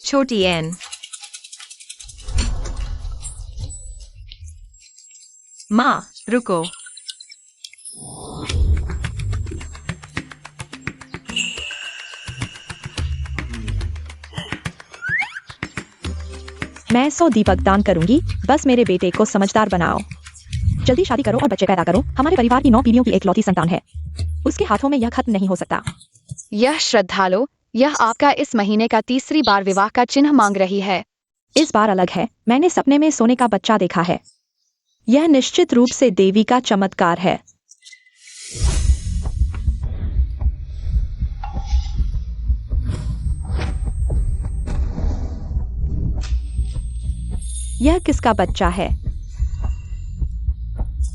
छोटी एन। माँ रुको। मैं 100 दीपक दान करूंगी। बस मेरे बेटे को समझदार बनाओ। जल्दी शादी करो और बच्चे पैदा करो। हमारे परिवार की 9 पीढ़ियों की एकलौती संतान है। उसके हाथों में यह खत्म नहीं हो सकता। यह श्रद्धालु, यह आपका इस महीने का तीसरी बार विवाह का चिन्ह मांग रही है। इस बार अलग है। मैंने सपने में सोने का बच्चा देखा है। यह निश्चित रूप से देवी का चमत्कार है। यह किसका बच्चा है?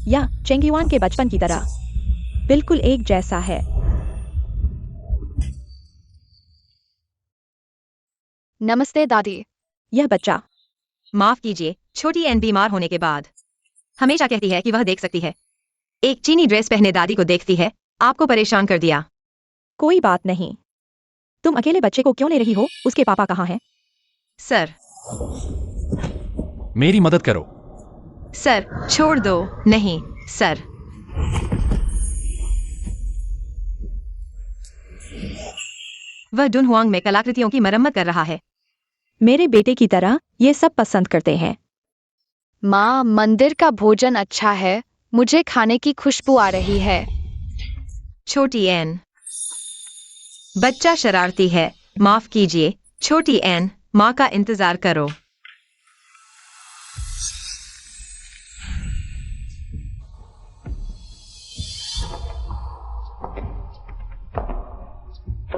यह चेंगीवान के बचपन की तरह बिल्कुल एक जैसा है। नमस्ते दादी। यह बच्चा। माफ कीजिए, छोटी एन बीमार होने के बाद हमेशा कहती है कि वह देख सकती है। एक चीनी ड्रेस पहने दादी को देखती है। आपको परेशान कर दिया। कोई बात नहीं। तुम अकेले बच्चे को क्यों ले रही हो? उसके पापा कहाँ हैं? सर। मेरी मदद करो। सर छोड़ दो। नहीं सर। वह डुनहुआंग में कलाकृतियों की मरम्मत कर रहा है। मेरे बेटे की तरह ये सब पसंद करते हैं। माँ, मंदिर का भोजन अच्छा है। मुझे खाने की खुशबू आ रही है। छोटी एन। बच्चा शरारती है। माफ कीजिए छोटी एन, माँ का इंतजार करो।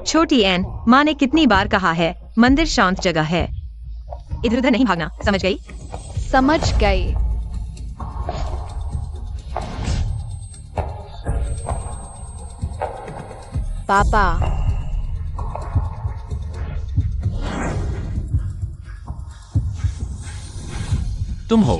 छोटी एन, माँ ने कितनी बार कहा है, मंदिर शांत जगह है। इधर उधर नहीं भागना, समझ गई? समझ गई। पापा। तुम हो।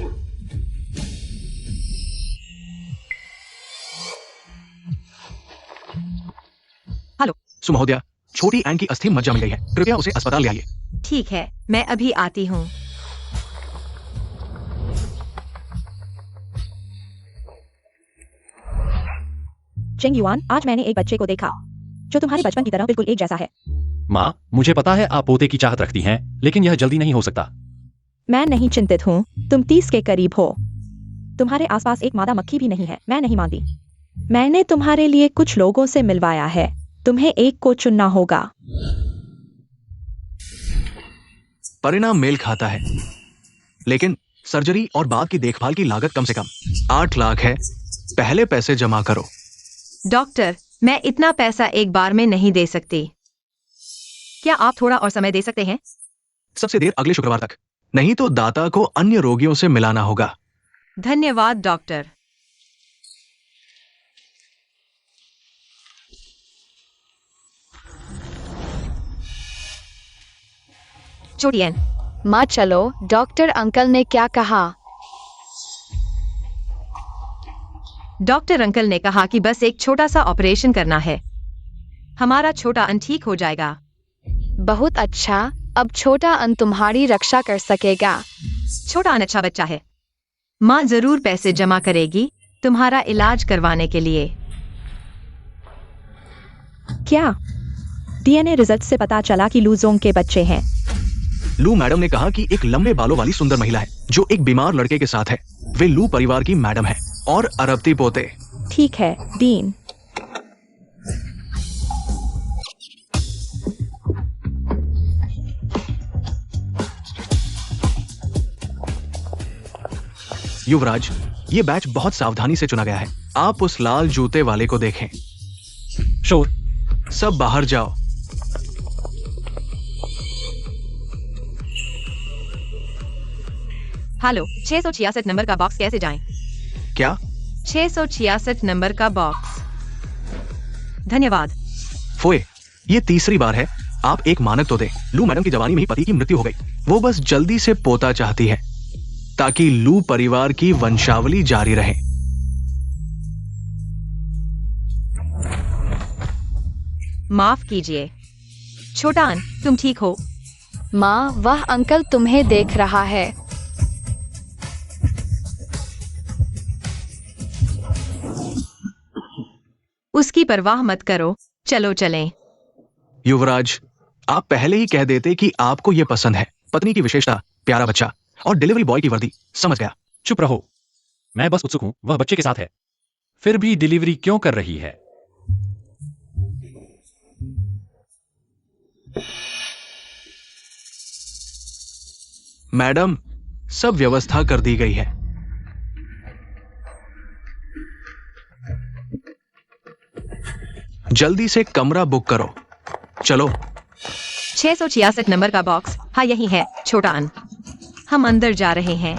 हेलो। सुमहोदया, छोटी एन की अस्थि मज्जा मिल गई है। कृपया उसे अस्पताल ले आइए। ठीक है, मैं अभी आती हूँ। चेंगयुआन, आज मैंने एक बच्चे को देखा जो तुम्हारे बचपन की तरह बिल्कुल एक जैसा है। माँ, मुझे पता है आप पोते की चाहत रखती हैं, लेकिन यह जल्दी नहीं हो सकता। मैं नहीं चिंतित हूँ। तुम 30 के करीब हो। तुम्हारे आसपास एक मादा मक्खी भी नहीं है। मैं नहीं मानती। मैंने तुम्हारे लिए कुछ लोगों से मिलवाया है। तुम्हें एक को चुनना होगा। परिणाम मेल खाता है, लेकिन सर्जरी और बाद की देखभाल की लागत कम से कम 8 लाख है। पहले पैसे जमा करो। डॉक्टर, मैं इतना पैसा एक बार में नहीं दे सकती। क्या आप थोड़ा और समय दे सकते हैं? सबसे देर अगले शुक्रवार तक, नहीं तो दाता को अन्य रोगियों से मिलाना होगा। धन्यवाद डॉक्टर। छोटी एन। माँ चलो, डॉक्टर अंकल ने क्या कहा? डॉक्टर अंकल ने कहा कि बस एक छोटा सा ऑपरेशन करना है। हमारा छोटा अन ठीक हो जाएगा। बहुत अच्छा। अब छोटा अन तुम्हारी रक्षा कर सकेगा। छोटा अन अच्छा बच्चा है। माँ जरूर पैसे जमा करेगी तुम्हारा इलाज करवाने के लिए। क्या डीएनए रिजल्ट से पता चला कि लूजोंग के बच्चे हैं? लू मैडम ने कहा कि एक लंबे बालों वाली सुंदर महिला है जो एक बीमार लड़के के साथ है। वे लू परिवार की मैडम है और अरबती पोते। ठीक है डीन। युवराज, ये बैच बहुत सावधानी से चुना गया है। आप उस लाल जूते वाले को देखें। शोर। सब बाहर जाओ। हेलो, 666 नंबर का बॉक्स कैसे जाएं? क्या? 666 नंबर का बॉक्स। धन्यवाद। फोए, ये तीसरी बार है। आप एक मानक तो दे। लू मैडम की जवानी में ही पति की मृत्यु हो गई। वो बस जल्दी से पोता चाहती है ताकि लू परिवार की वंशावली जारी रहे। माफ कीजिए छोटा अन, तुम ठीक हो? माँ, वह अंकल तुम्हें देख रहा है। उसकी परवाह मत करो, चलो चलें। युवराज, आप पहले ही कह देते कि आपको ये पसंद है। पत्नी की विशेषता, प्यारा बच्चा और डिलीवरी बॉय की वर्दी। समझ गया। चुप रहो। मैं बस उत्सुक हूं, वह बच्चे के साथ है। फिर भी डिलीवरी क्यों कर रही है? मैडम, सब व्यवस्था कर दी गई है। जल्दी से कमरा बुक करो। चलो। 666 नंबर का बॉक्स, हाँ यही है, छोटा अन। हम अंदर जा रहे हैं।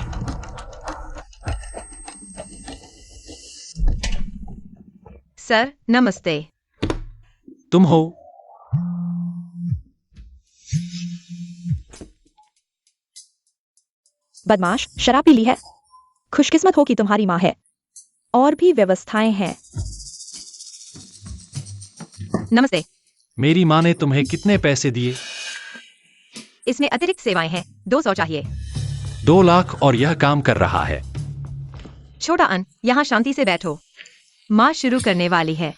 सर, नमस्ते। तुम हो? बदमाश, शराब पी ली है। खुशकिस्मत हो कि तुम्हारी माँ है। और भी व्यवस्थाएं हैं। नमस्ते। मेरी माँ ने तुम्हें कितने पैसे दिए? इसमें अतिरिक्त सेवाएं हैं, 200 चाहिए। 2 लाख और यह काम कर रहा है। छोटा अन, यहाँ शांति से बैठो। माँ शुरू करने वाली है।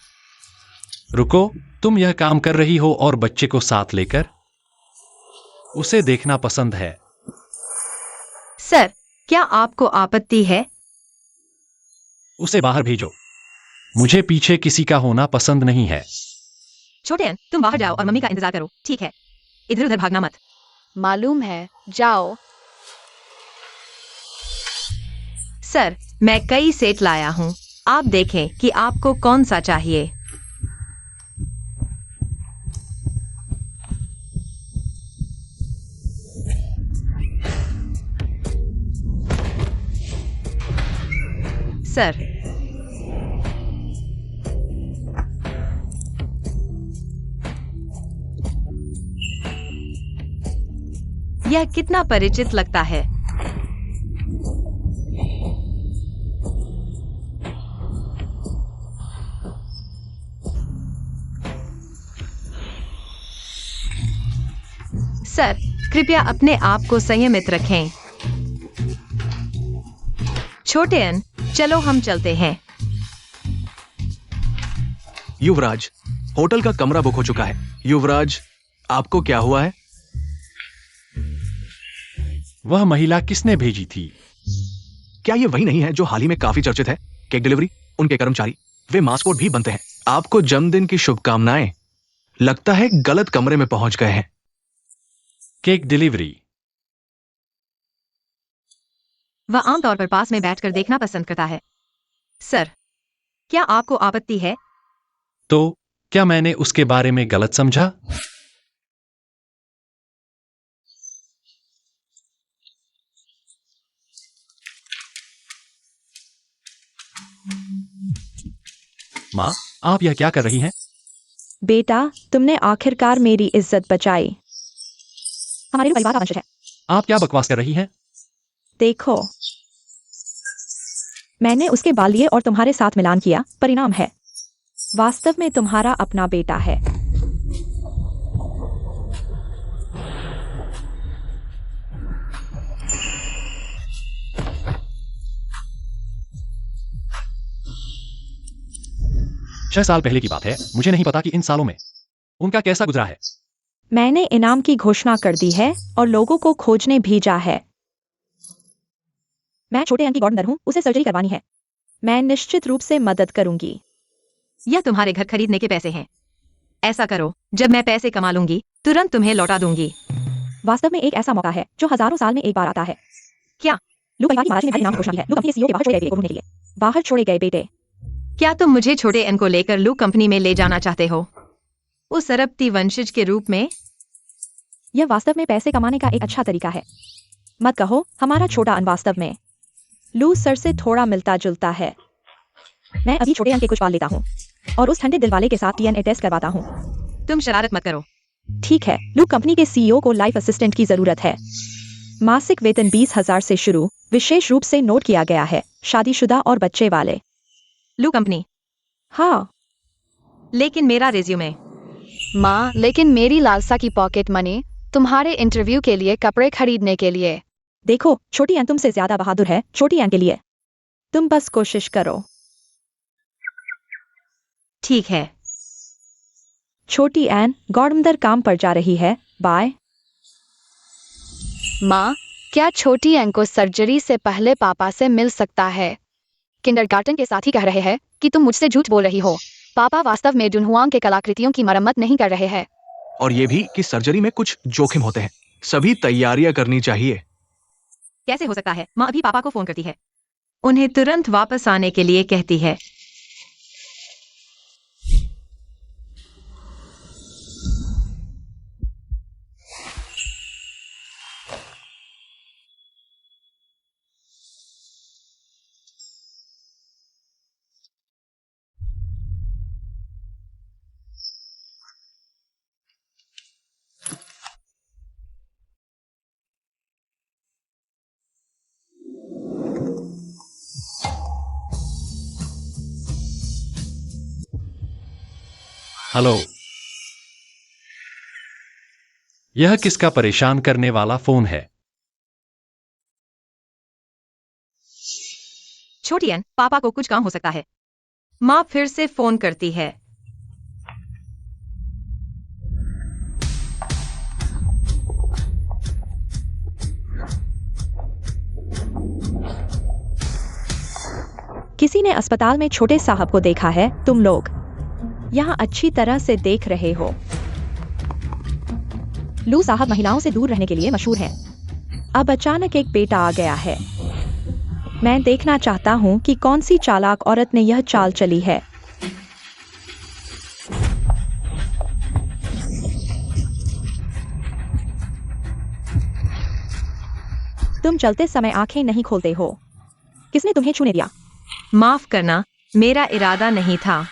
रुको, तुम यह काम कर रही हो और बच्चे को साथ लेकर? उसे देखना पसंद है। सर, क्या आपको आपत्ति है? उसे बाहर भेजो। मुझे पीछे किसी का होना पसंद नहीं है। छोटे अन, तुम बाहर जाओ और मम्मी का इंतजार करो, ठीक है? इधर उधर भागना मत। मालूम है, जाओ। सर, मैं कई सेट लाया हूँ। आप देखें कि आपको कौन सा चाहिए। सर, यह कितना परिचित लगता है। सर, कृपया अपने आप को संयमित रखें। छोटे अन, चलो हम चलते हैं। युवराज, होटल का कमरा बुक हो चुका है। युवराज, आपको क्या हुआ है? वह महिला किसने भेजी थी? क्या ये वही नहीं है जो हाल ही में काफी चर्चित है? केक डिलीवरी, उनके कर्मचारी, वे मास्कोट भी बनते हैं। आपको जन्मदिन की शुभकामनाएं। लगता है गलत कमरे में पहुंच गए हैं। Cake delivery. वह आमतौर पर पास में बैठकर देखना पसंद करता है। सर, क्या आपको आपत्ति है? तो क्या मैंने उसके बारे में गलत समझा? माँ, आप यह क्या कर रही हैं? बेटा, तुमने आखिरकार मेरी इज्जत बचाई। हमारे परिवार का वंशज है। आप क्या बकवास कर रही हैं? देखो, मैंने उसके बाल लिए और तुम्हारे साथ मिलान किया। परिणाम है, वास्तव में तुम्हारा अपना बेटा है। छह साल पहले की बात है। मुझे नहीं पता कि इन सालों में उनका कैसा गुजरा है। मैंने इनाम की घोषणा कर दी है और लोगों को खोजने भेजा है। मैं छोटे अन की गॉर्डनर हूँ, उसे सर्जरी करवानी है। मैं निश्चित रूप से मदद करूंगी। यह तुम्हारे घर खरीदने के पैसे हैं। ऐसा करो, जब मैं पैसे कमा लूंगी तुरंत तुम्हें लौटा दूंगी। वास्तव में एक ऐसा मौका है जो हजारों साल में एक बार आता है। क्या? लू परिवार की महाराज ने भारी इनाम की घोषणा की है। लू कंपनी के सीईओ के बाहर छोड़े गए बेटे को ढूंढने के लिए। बाहर छोड़े गए बेटे। क्या तुम मुझे छोटे अन को लेकर लू कंपनी में ले जाना चाहते हो? उस सरबती वंशज के रूप में? यह वास्तव में पैसे कमाने का एक अच्छा तरीका है। मत कहो हमारा छोटा अन वास्तव में लू सर से थोड़ा मिलता जुलता है। मैं अभी छोटे अन के कुछ पाल लेता हूँ और उस ठंडे दिल वाले के साथ डीएनए टेस्ट करवाता हूँ। तुम शरारत मत करो। ठीक है, लू कंपनी के सीईओ को लाइफ असिस्टेंट की जरूरत है। मासिक वेतन 20,000 से शुरू, विशेष रूप से नोट किया गया है, शादीशुदा और बच्चे वाले। लू कंपनी? हाँ, लेकिन मेरा रिज्यूमे। माँ, लेकिन मेरी लालसा की पॉकेट मनी तुम्हारे इंटरव्यू के लिए कपड़े खरीदने के लिए। देखो छोटी एन तुमसे ज्यादा बहादुर है छोटी एन के लिए। तुम बस कोशिश करो। ठीक है। छोटी एन गौरमदर काम पर जा रही है, बाय। माँ, क्या छोटी एन को सर्जरी से पहले पापा से मिल सकता है? किंडरगार्टन के साथी कह रहे हैं कि तुम मुझसे झूठ बोल रही हो। पापा वास्तव में डुनहुआंग के कलाकृतियों की मरम्मत नहीं कर रहे हैं। और ये भी कि सर्जरी में कुछ जोखिम होते हैं, सभी तैयारियां करनी चाहिए। कैसे हो सकता है? माँ अभी पापा को फोन करती है, उन्हें तुरंत वापस आने के लिए कहती है। हेलो। यह किसका परेशान करने वाला फोन है? छोटी एन, पापा को कुछ काम हो सकता है। माँ फिर से फोन करती है। किसी ने अस्पताल में छोटे साहब को देखा है, तुम लोग यहाँ अच्छी तरह से देख रहे हो। लू साहब महिलाओं से दूर रहने के लिए मशहूर है। अब अचानक एक बेटा आ गया है। मैं देखना चाहता हूँ कि कौन सी चालाक औरत ने यह चाल चली है। तुम चलते समय आंखें नहीं खोलते हो। किसने तुम्हें छूने दिया? माफ करना, मेरा इरादा नहीं था।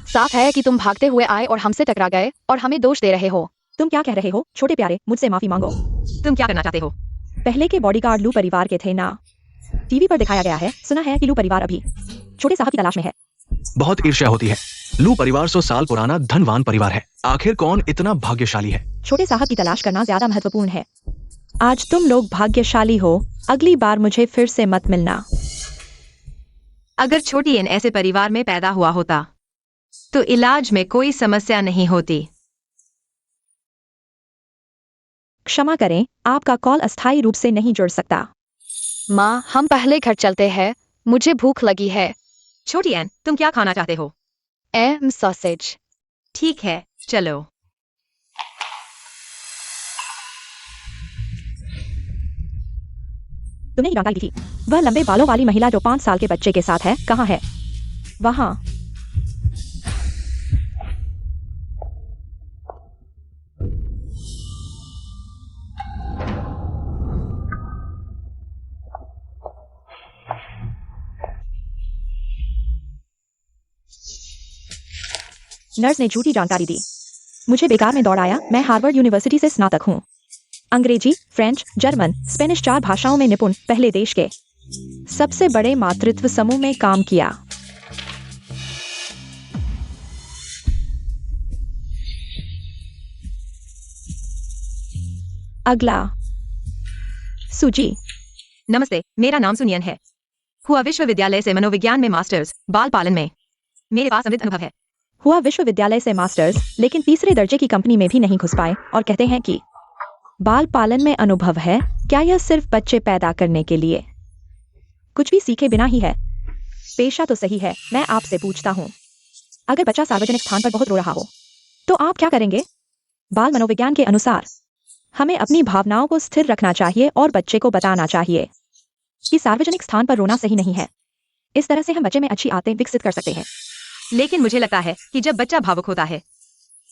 साफ है कि तुम भागते हुए आए और हमसे टकरा गए और हमें दोष दे रहे हो। तुम क्या कह रहे हो छोटे प्यारे? मुझसे माफी मांगो। तुम क्या करना चाहते हो? पहले के बॉडीगार्ड लू परिवार के थे ना। टीवी पर दिखाया गया है। सुना है कि लू परिवार अभी छोटे साहब की तलाश में है। बहुत ईर्ष्या होती है। लू परिवार 100 साल पुराना धनवान परिवार है। आखिर कौन इतना भाग्यशाली है? छोटे साहब की तलाश करना ज्यादा महत्वपूर्ण है। आज तुम लोग भाग्यशाली हो। अगली बार मुझे फिर से मत मिलना। अगर छोटी एन ऐसे परिवार में पैदा हुआ होता तो इलाज में कोई समस्या नहीं होती। क्षमा करें, आपका कॉल अस्थायी रूप से नहीं जुड़ सकता। माँ, हम पहले घर चलते हैं, मुझे भूख लगी है। छोटी एन, तुम क्या खाना चाहते हो? सॉसेज। ठीक है, चलो। तुमने ही जानकारी दी थी। वह लंबे बालों वाली महिला जो 5 साल के बच्चे के साथ है, कहाँ है? वहाँ। नर्स ने झूठी जानकारी दी। मुझे बेकार में दौड़ाया। मैं हार्वर्ड यूनिवर्सिटी से स्नातक हूँ। अंग्रेजी, फ्रेंच, जर्मन, स्पेनिश 4 भाषाओं में निपुण, पहले देश के सबसे बड़े मातृत्व समूह में काम किया। अगला। सूची। नमस्ते, मेरा नाम सुनियन है। हुआ विश्वविद्यालय से मनोविज्ञान में मास्टर्स, बाल पालन में मेरे पास समृद्ध अनुभव है। हुआ विश्वविद्यालय से मास्टर्स, लेकिन तीसरे दर्जे की कंपनी में भी नहीं घुस पाए और कहते हैं कि बाल पालन में अनुभव है। क्या यह सिर्फ बच्चे पैदा करने के लिए कुछ भी सीखे बिना ही है? पेशा तो सही है। मैं आपसे पूछता हूँ, अगर बच्चा सार्वजनिक स्थान पर बहुत रो रहा हो तो आप क्या करेंगे? बाल मनोविज्ञान के अनुसार हमें अपनी भावनाओं को स्थिर रखना चाहिए और बच्चे को बताना चाहिए कि सार्वजनिक स्थान पर रोना सही नहीं है। इस तरह से हम बच्चे में अच्छी आदतें विकसित कर सकते हैं। लेकिन मुझे लगता है कि जब बच्चा भावुक होता है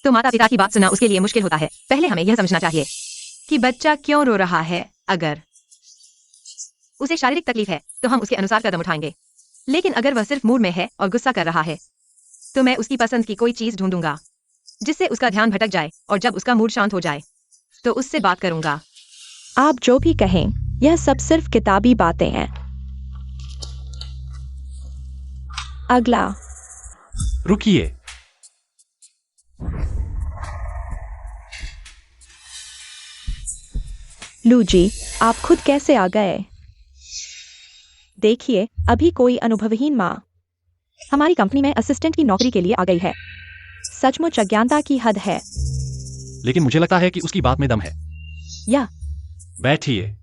तो माता पिता की बात सुनना उसके लिए मुश्किल होता है। पहले हमें यह समझना चाहिए कि बच्चा क्यों रो रहा है। अगर उसे शारीरिक तकलीफ है तो हम उसके अनुसार कदम उठाएंगे, लेकिन अगर वह सिर्फ मूड में है और गुस्सा कर रहा है तो मैं उसकी पसंद की कोई चीज ढूंढूंगा जिससे उसका ध्यान भटक जाए, और जब उसका मूड शांत हो जाए तो उससे बात करूंगा। आप जो भी कहें, यह सब सिर्फ किताबी बातें हैं। अगला। रुकिए। लू जी, आप खुद कैसे आ गए? देखिए, अभी कोई अनुभवहीन माँ हमारी कंपनी में असिस्टेंट की नौकरी के लिए आ गई है। सचमुच अज्ञानता की हद है। लेकिन मुझे लगता है कि उसकी बात में दम है। या बैठिए।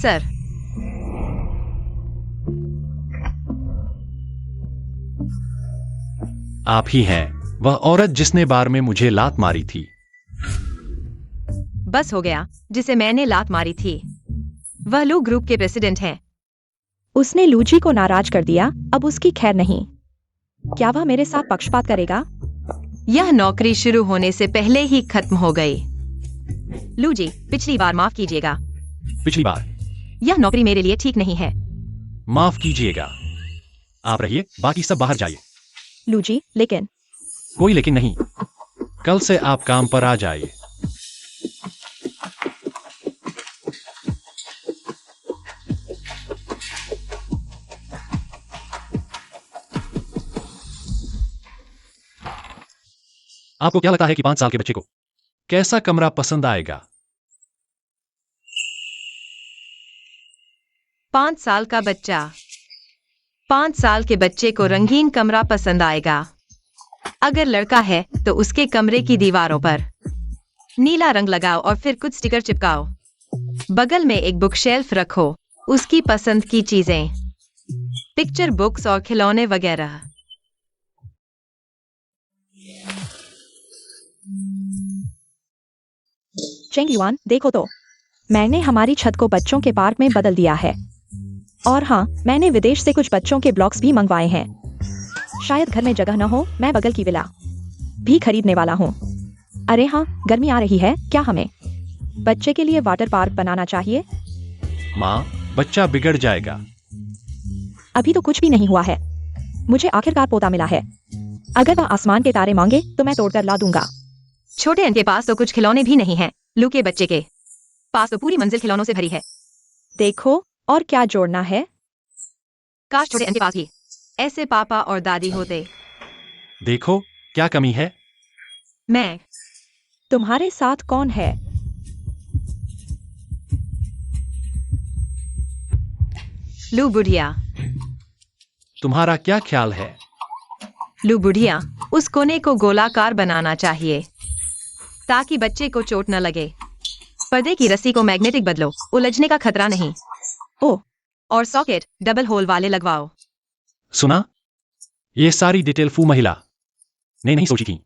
सर, आप ही हैं वह औरत जिसने बार में मुझे लात मारी थी। बस हो गया जिसे मैंने लात मारी थी। वह लू ग्रुप के प्रेसिडेंट हैं। उसने लूजी को नाराज कर दिया, अब उसकी खैर नहीं। क्या वह मेरे साथ पक्षपात करेगा? यह नौकरी शुरू होने से पहले ही खत्म हो गई। लू जी, पिछली बार माफ कीजिएगा। पिछली बार? यह नौकरी मेरे लिए ठीक नहीं है। माफ कीजिएगा। आप रहिए, बाकी सब बाहर जाइए। लूजी, लेकिन कोई लेकिन नहीं। कल से आप काम पर आ जाइए। आपको क्या लगता है कि 5 साल के बच्चे को कैसा कमरा पसंद आएगा? 5 साल का बच्चा। 5 साल के बच्चे को रंगीन कमरा पसंद आएगा। अगर लड़का है तो उसके कमरे की दीवारों पर नीला रंग लगाओ और फिर कुछ स्टिकर चिपकाओ। बगल में एक बुक शेल्फ रखो, उसकी पसंद की चीजें, पिक्चर बुक्स और खिलौने वगैरह। चेंग युआन, देखो तो, मैंने हमारी छत को बच्चों के पार्क में बदल दिया है। और हाँ, मैंने विदेश से कुछ बच्चों के ब्लॉक्स भी मंगवाए हैं। शायद घर में जगह न हो, मैं बगल की विला भी खरीदने वाला हूँ। अरे हाँ, गर्मी आ रही है, क्या हमें बच्चे के लिए वाटर पार्क बनाना चाहिए? माँ, बच्चा बिगड़ जाएगा। अभी तो कुछ भी नहीं हुआ है। मुझे आखिरकार पोता मिला है। अगर वह आसमान के तारे मांगे तो मैं तोड़कर ला दूंगा। छोटे एन के पास तो कुछ खिलौने भी नहीं हैं। लू के बच्चे के पास तो पूरी मंजिल खिलौनों से भरी है। देखो, और क्या जोड़ना है? काश छोटे एन के पास भी ऐसे पापा और दादी होते। देखो, क्या कमी है? मैं। तुम्हारे साथ कौन है? लू बुढ़िया। तुम्हारा क्या ख्याल है? लू बुढ़िया, उस कोने को गोलाकार बनाना चाहिए ताकि बच्चे को चोट न लगे। पर्दे की रस्सी को मैग्नेटिक बदलो, उलझने का खतरा नहीं। ओह, और सॉकेट डबल होल वाले लगवाओ। सुना? ये सारी डिटेल फू महिला ने नहीं सोची थी।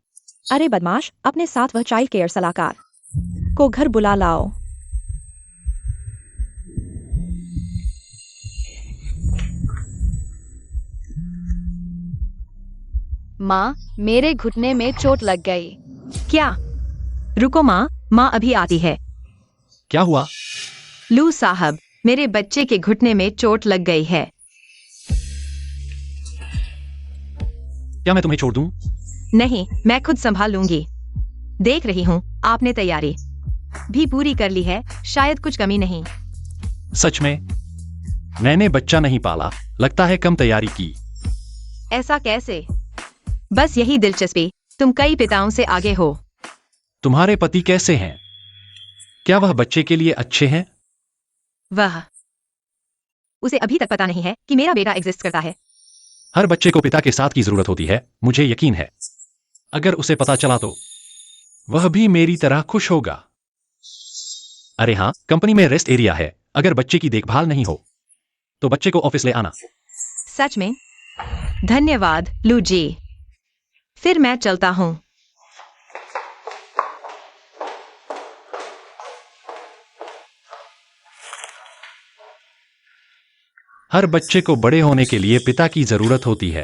अरे बदमाश, अपने साथ वह चाइल्ड केयर सलाहकार को घर बुला लाओ। माँ, मेरे घुटने में चोट लग गई। क्या? रुको माँ, माँ अभी आती है। क्या हुआ? लू साहब, मेरे बच्चे के घुटने में चोट लग गई है। क्या मैं तुम्हें छोड़ दूं? नहीं, मैं खुद संभाल लूंगी। देख रही हूँ आपने तैयारी भी पूरी कर ली है, शायद कुछ कमी नहीं। सच में? मैंने बच्चा नहीं पाला, लगता है कम तैयारी की। ऐसा कैसे? बस यही दिलचस्पी, तुम कई पिताओं से आगे हो। तुम्हारे पति कैसे हैं? क्या वह बच्चे के लिए अच्छे हैं? वह उसे अभी तक पता नहीं है कि मेरा बेटा एग्जिस्ट करता है। हर बच्चे को पिता के साथ की जरूरत होती है, मुझे यकीन है। अगर उसे पता चला तो वह भी मेरी तरह खुश होगा। अरे हाँ, कंपनी में रेस्ट एरिया है। अगर बच्चे की देखभाल नहीं हो तो बच्चे को ऑफिस ले आना। सच में? धन्यवाद लू जी। फिर मैं चलता हूँ। हर बच्चे को बड़े होने के लिए पिता की जरूरत होती है।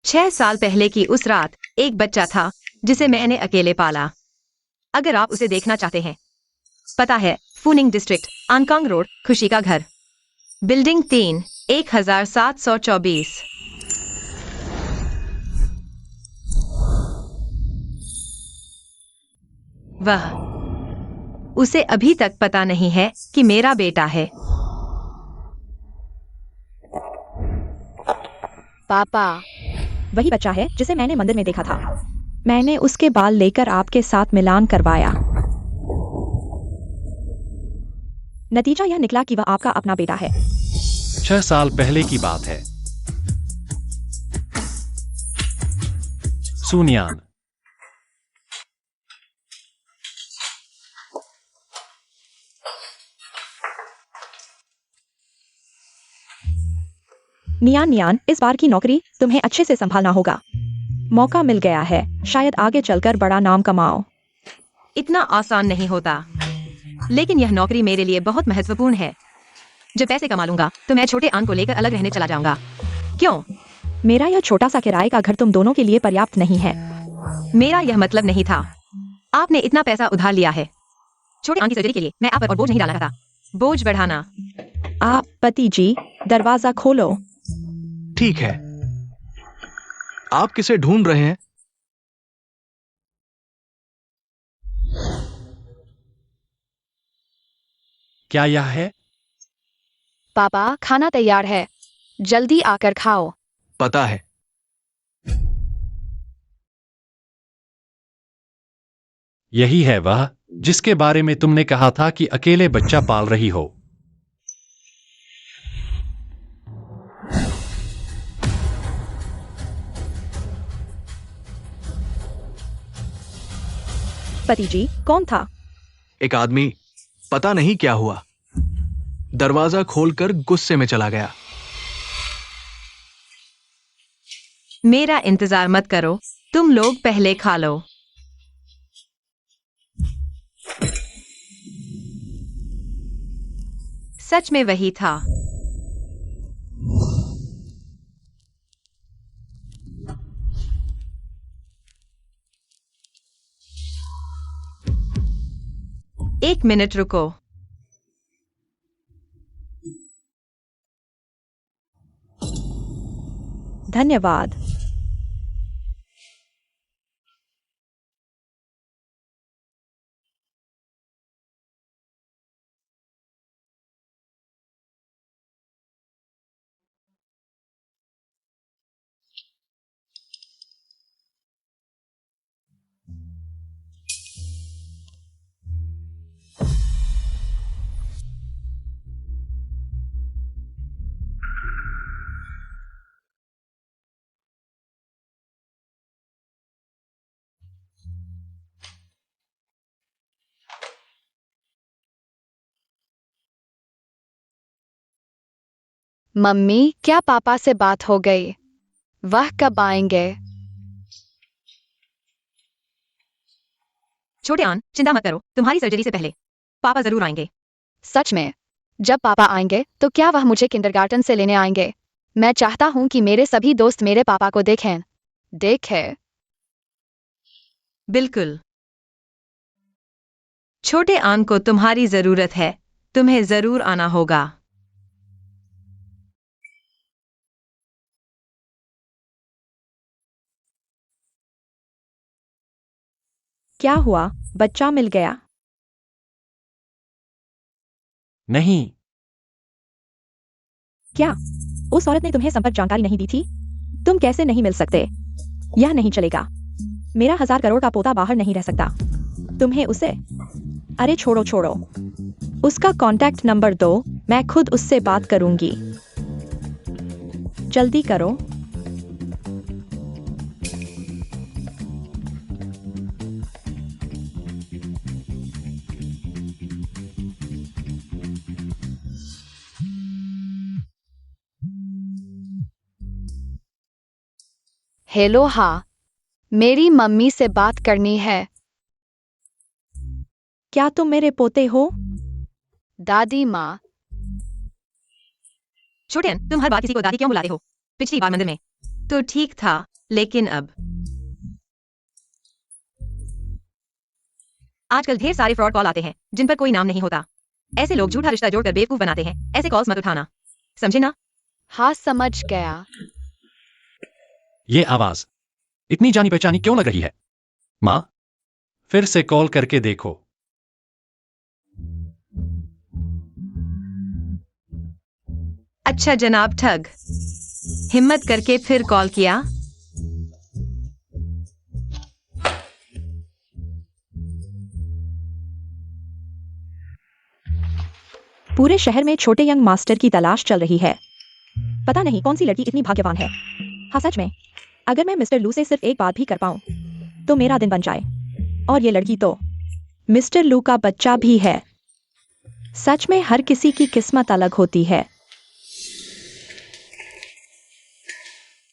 6 साल पहले की उस रात एक बच्चा था जिसे मैंने अकेले पाला। अगर आप उसे देखना चाहते हैं, पता है फूनिंग डिस्ट्रिक्ट, आंगकांग रोड, खुशी का घर, बिल्डिंग 3, 1724। वह उसे अभी तक पता नहीं है कि मेरा बेटा है। पापा, वही बच्चा है जिसे मैंने मंदिर में देखा था। मैंने उसके बाल लेकर आपके साथ मिलान करवाया। नतीजा यह निकला कि वह आपका अपना बेटा है। 6 साल पहले की बात है। सुनियान। नियान नियान, इस बार की नौकरी तुम्हें अच्छे से संभालना होगा। मौका मिल गया है, शायद आगे चलकर बड़ा नाम कमाओ। इतना आसान नहीं होता, लेकिन यह नौकरी मेरे लिए बहुत महत्वपूर्ण है। जब पैसे कमा लूंगा तो मैं छोटे आन को लेकर अलग रहने चला जाऊंगा। क्यों? मेरा यह छोटा सा किराए का घर तुम दोनों के लिए पर्याप्त नहीं है। मेरा यह मतलब नहीं था। आपने इतना पैसा उधार लिया है छोटे आन की सर्जरी के लिए। मैं आप पर और बोझ नहीं डालना था। बोझ बढ़ाना। आप पति जी, दरवाजा खोलो। ठीक है। आप किसे ढूंढ रहे हैं? क्या यह है? पापा, खाना तैयार है, जल्दी आकर खाओ। पता है। यही है वह जिसके बारे में तुमने कहा था कि अकेले बच्चा पाल रही हो। पति जी, कौन था? एक आदमी, पता नहीं क्या हुआ, दरवाजा खोलकर गुस्से में चला गया। मेरा इंतजार मत करो, तुम लोग पहले खा लो। सच में वही था। एक मिनट रुको। धन्यवाद। मम्मी, क्या पापा से बात हो गई? वह कब आएंगे? छोटे आन, चिंता मत करो, तुम्हारी सर्जरी से पहले पापा जरूर आएंगे। सच में? जब पापा आएंगे तो क्या वह मुझे किंडरगार्टन से लेने आएंगे? मैं चाहता हूं कि मेरे सभी दोस्त मेरे पापा को देखें। बिल्कुल। छोटे आन को तुम्हारी जरूरत है, तुम्हें जरूर आना होगा। क्या हुआ, बच्चा मिल गया? नहीं। क्या उस औरत ने तुम्हें संपर्क जानकारी नहीं दी थी? तुम कैसे नहीं मिल सकते? यह नहीं चलेगा। मेरा 1000 करोड़ का पोता बाहर नहीं रह सकता। तुम्हें उसे, अरे छोड़ो। उसका कांटेक्ट नंबर दो, मैं खुद उससे बात करूंगी। जल्दी करो। हेलो, हाँ, मेरी मम्मी से बात करनी है। क्या तुम मेरे पोते हो? दादी माँ। छोटे आन, तुम हर बार किसी को दादी क्यों बुलाते हो? पिछली बार मंदिर में तो ठीक था, लेकिन अब आजकल ढेर सारे फ्रॉड कॉल आते हैं जिन पर कोई नाम नहीं होता। ऐसे लोग झूठा रिश्ता जोड़कर बेवकूफ बनाते हैं। ऐसे कॉल्स मत उठाना, समझे ना? हाँ, समझ गया। ये आवाज इतनी जानी पहचानी क्यों लग रही है? माँ, फिर से कॉल करके देखो। अच्छा जनाब ठग, हिम्मत करके फिर कॉल किया। पूरे शहर में छोटे यंग मास्टर की तलाश चल रही है। पता नहीं कौन सी लड़की इतनी भाग्यवान है। हाँ सच में, अगर मैं मिस्टर लू से सिर्फ एक बात भी कर पाऊं तो मेरा दिन बन जाए। और ये लड़की तो मिस्टर लू का बच्चा भी है। सच में हर किसी की किस्मत अलग होती है।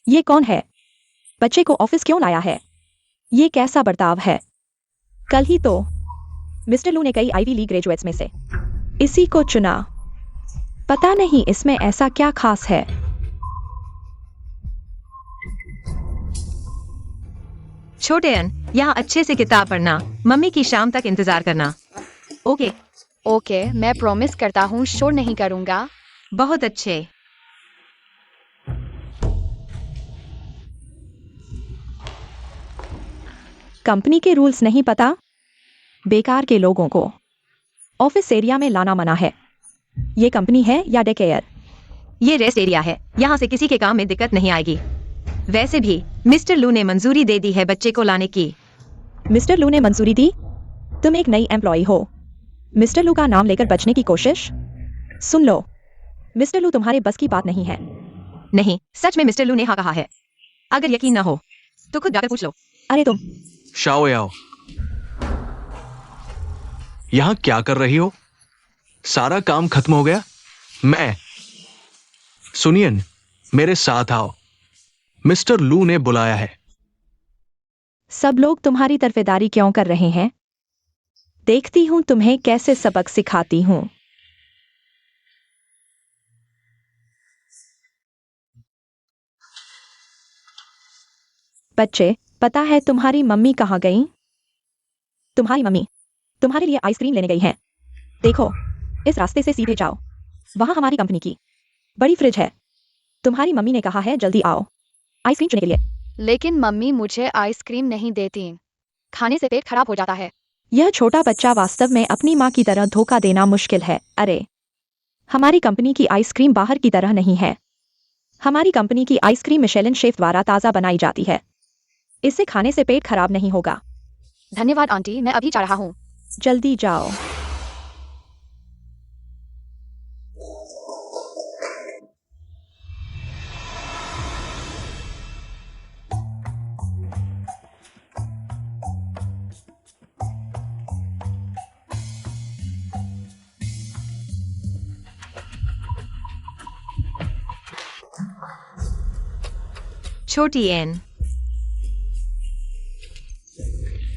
ये कौन है? बच्चे को ऑफिस क्यों लाया है? ये कैसा बर्ताव है? कल ही तो मिस्टर लू ने कई आईवी लीग ग्रेजुएट्स में से इसी को चुना। पता नहीं इसमें ऐसा क्या खास है। छोटे अन, यहाँ अच्छे से किताब पढ़ना, मम्मी की शाम तक इंतजार करना। ओके। ओके, मैं प्रॉमिस करता हूँ शोर नहीं करूँगा। बहुत अच्छे। कंपनी के रूल्स नहीं पता? बेकार के लोगों को ऑफिस एरिया में लाना मना है। ये कंपनी है या डे केयर? ये रेस्ट एरिया है, यहाँ से किसी के काम में दिक्कत नहीं आएगी। वैसे भी मिस्टर लू ने मंजूरी दे दी है बच्चे को लाने की। मिस्टर लू ने मंजूरी दी? तुम एक नई एम्प्लॉय हो। मिस्टर लू का नाम लेकर बचने की कोशिश? सुन लो, मिस्टर लू तुम्हारे बस की बात नहीं है। नहीं, सच में मिस्टर लू ने हाँ कहा है। अगर यकीन न हो तो खुद जाकर पूछ लो। अरे तुम शाओ याओ, यहां क्या कर रही हो? सारा काम खत्म हो गया? मैं सुनियन, मेरे साथ आओ। मिस्टर लू ने बुलाया है। सब लोग तुम्हारी तरफेदारी क्यों कर रहे हैं? देखती हूं तुम्हें कैसे सबक सिखाती हूं। बच्चे, पता है तुम्हारी मम्मी कहाँ गई? तुम्हारी मम्मी तुम्हारे लिए आइसक्रीम लेने गई हैं। देखो, इस रास्ते से सीधे जाओ। वहां हमारी कंपनी की बड़ी फ्रिज है। तुम्हारी मम्मी ने कहा है जल्दी आओ आइसक्रीम चुनने के लिए। लेकिन मम्मी मुझे आइसक्रीम नहीं देती। खाने से पेट खराब हो जाता है। यह छोटा बच्चा वास्तव में अपनी माँ की तरह धोखा देना मुश्किल है। अरे, हमारी कंपनी की आइसक्रीम बाहर की तरह नहीं है। हमारी कंपनी की आइसक्रीम मिशेलिन शेफ द्वारा ताज़ा बनाई जाती है। इसे खाने से पेट खराब नहीं होगा। धन्यवाद आंटी, मैं अभी जा रहा हूँ। जल्दी जाओ। छोटी एन,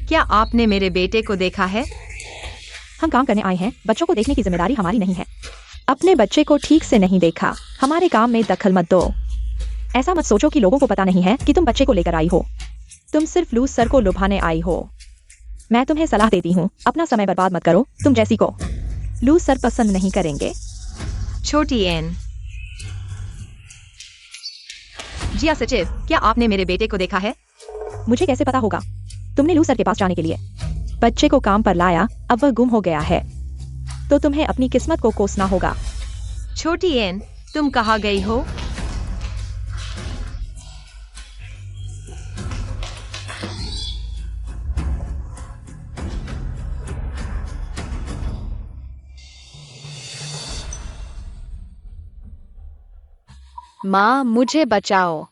क्या आपने मेरे बेटे को देखा है? हम काम करने आए हैं, बच्चों को देखने की जिम्मेदारी हमारी नहीं है। अपने बच्चे को ठीक से नहीं देखा, हमारे काम में दखल मत दो। ऐसा मत सोचो कि लोगों को पता नहीं है कि तुम बच्चे को लेकर आई हो। तुम सिर्फ लूज सर को लुभाने आई हो। मैं तुम्हें सलाह देती हूँ, अपना समय बर्बाद मत करो। तुम जैसी को लूज सर पसंद नहीं करेंगे। छोटी एन, जी हाँ सचिव, क्या आपने मेरे बेटे को देखा है? मुझे कैसे पता होगा? तुमने लू सर के पास जाने के लिए बच्चे को काम पर लाया, अब वह गुम हो गया है, तो तुम्हें अपनी किस्मत को कोसना होगा। छोटी एन, तुम कहाँ गई हो? माँ, मुझे बचाओ।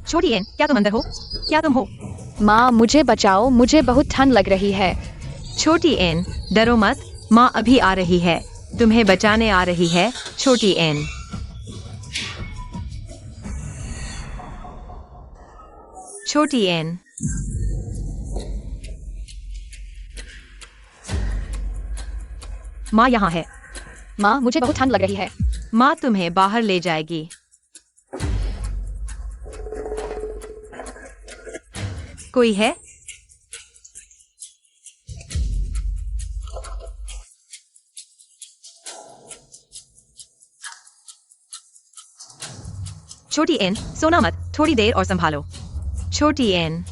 छोटी एन, क्या तुम अंदर हो? क्या तुम हो? माँ, मुझे बचाओ, मुझे बहुत ठंड लग रही है। छोटी एन, डरो मत, माँ अभी आ रही है, तुम्हें बचाने आ रही है। छोटी एन, छोटी एन, माँ यहाँ है। माँ, मुझे बहुत ठंड लग रही है। माँ तुम्हें बाहर ले जाएगी। कोई है? छोटी एन, सोना मत, थोड़ी देर और संभालो। छोटी एन,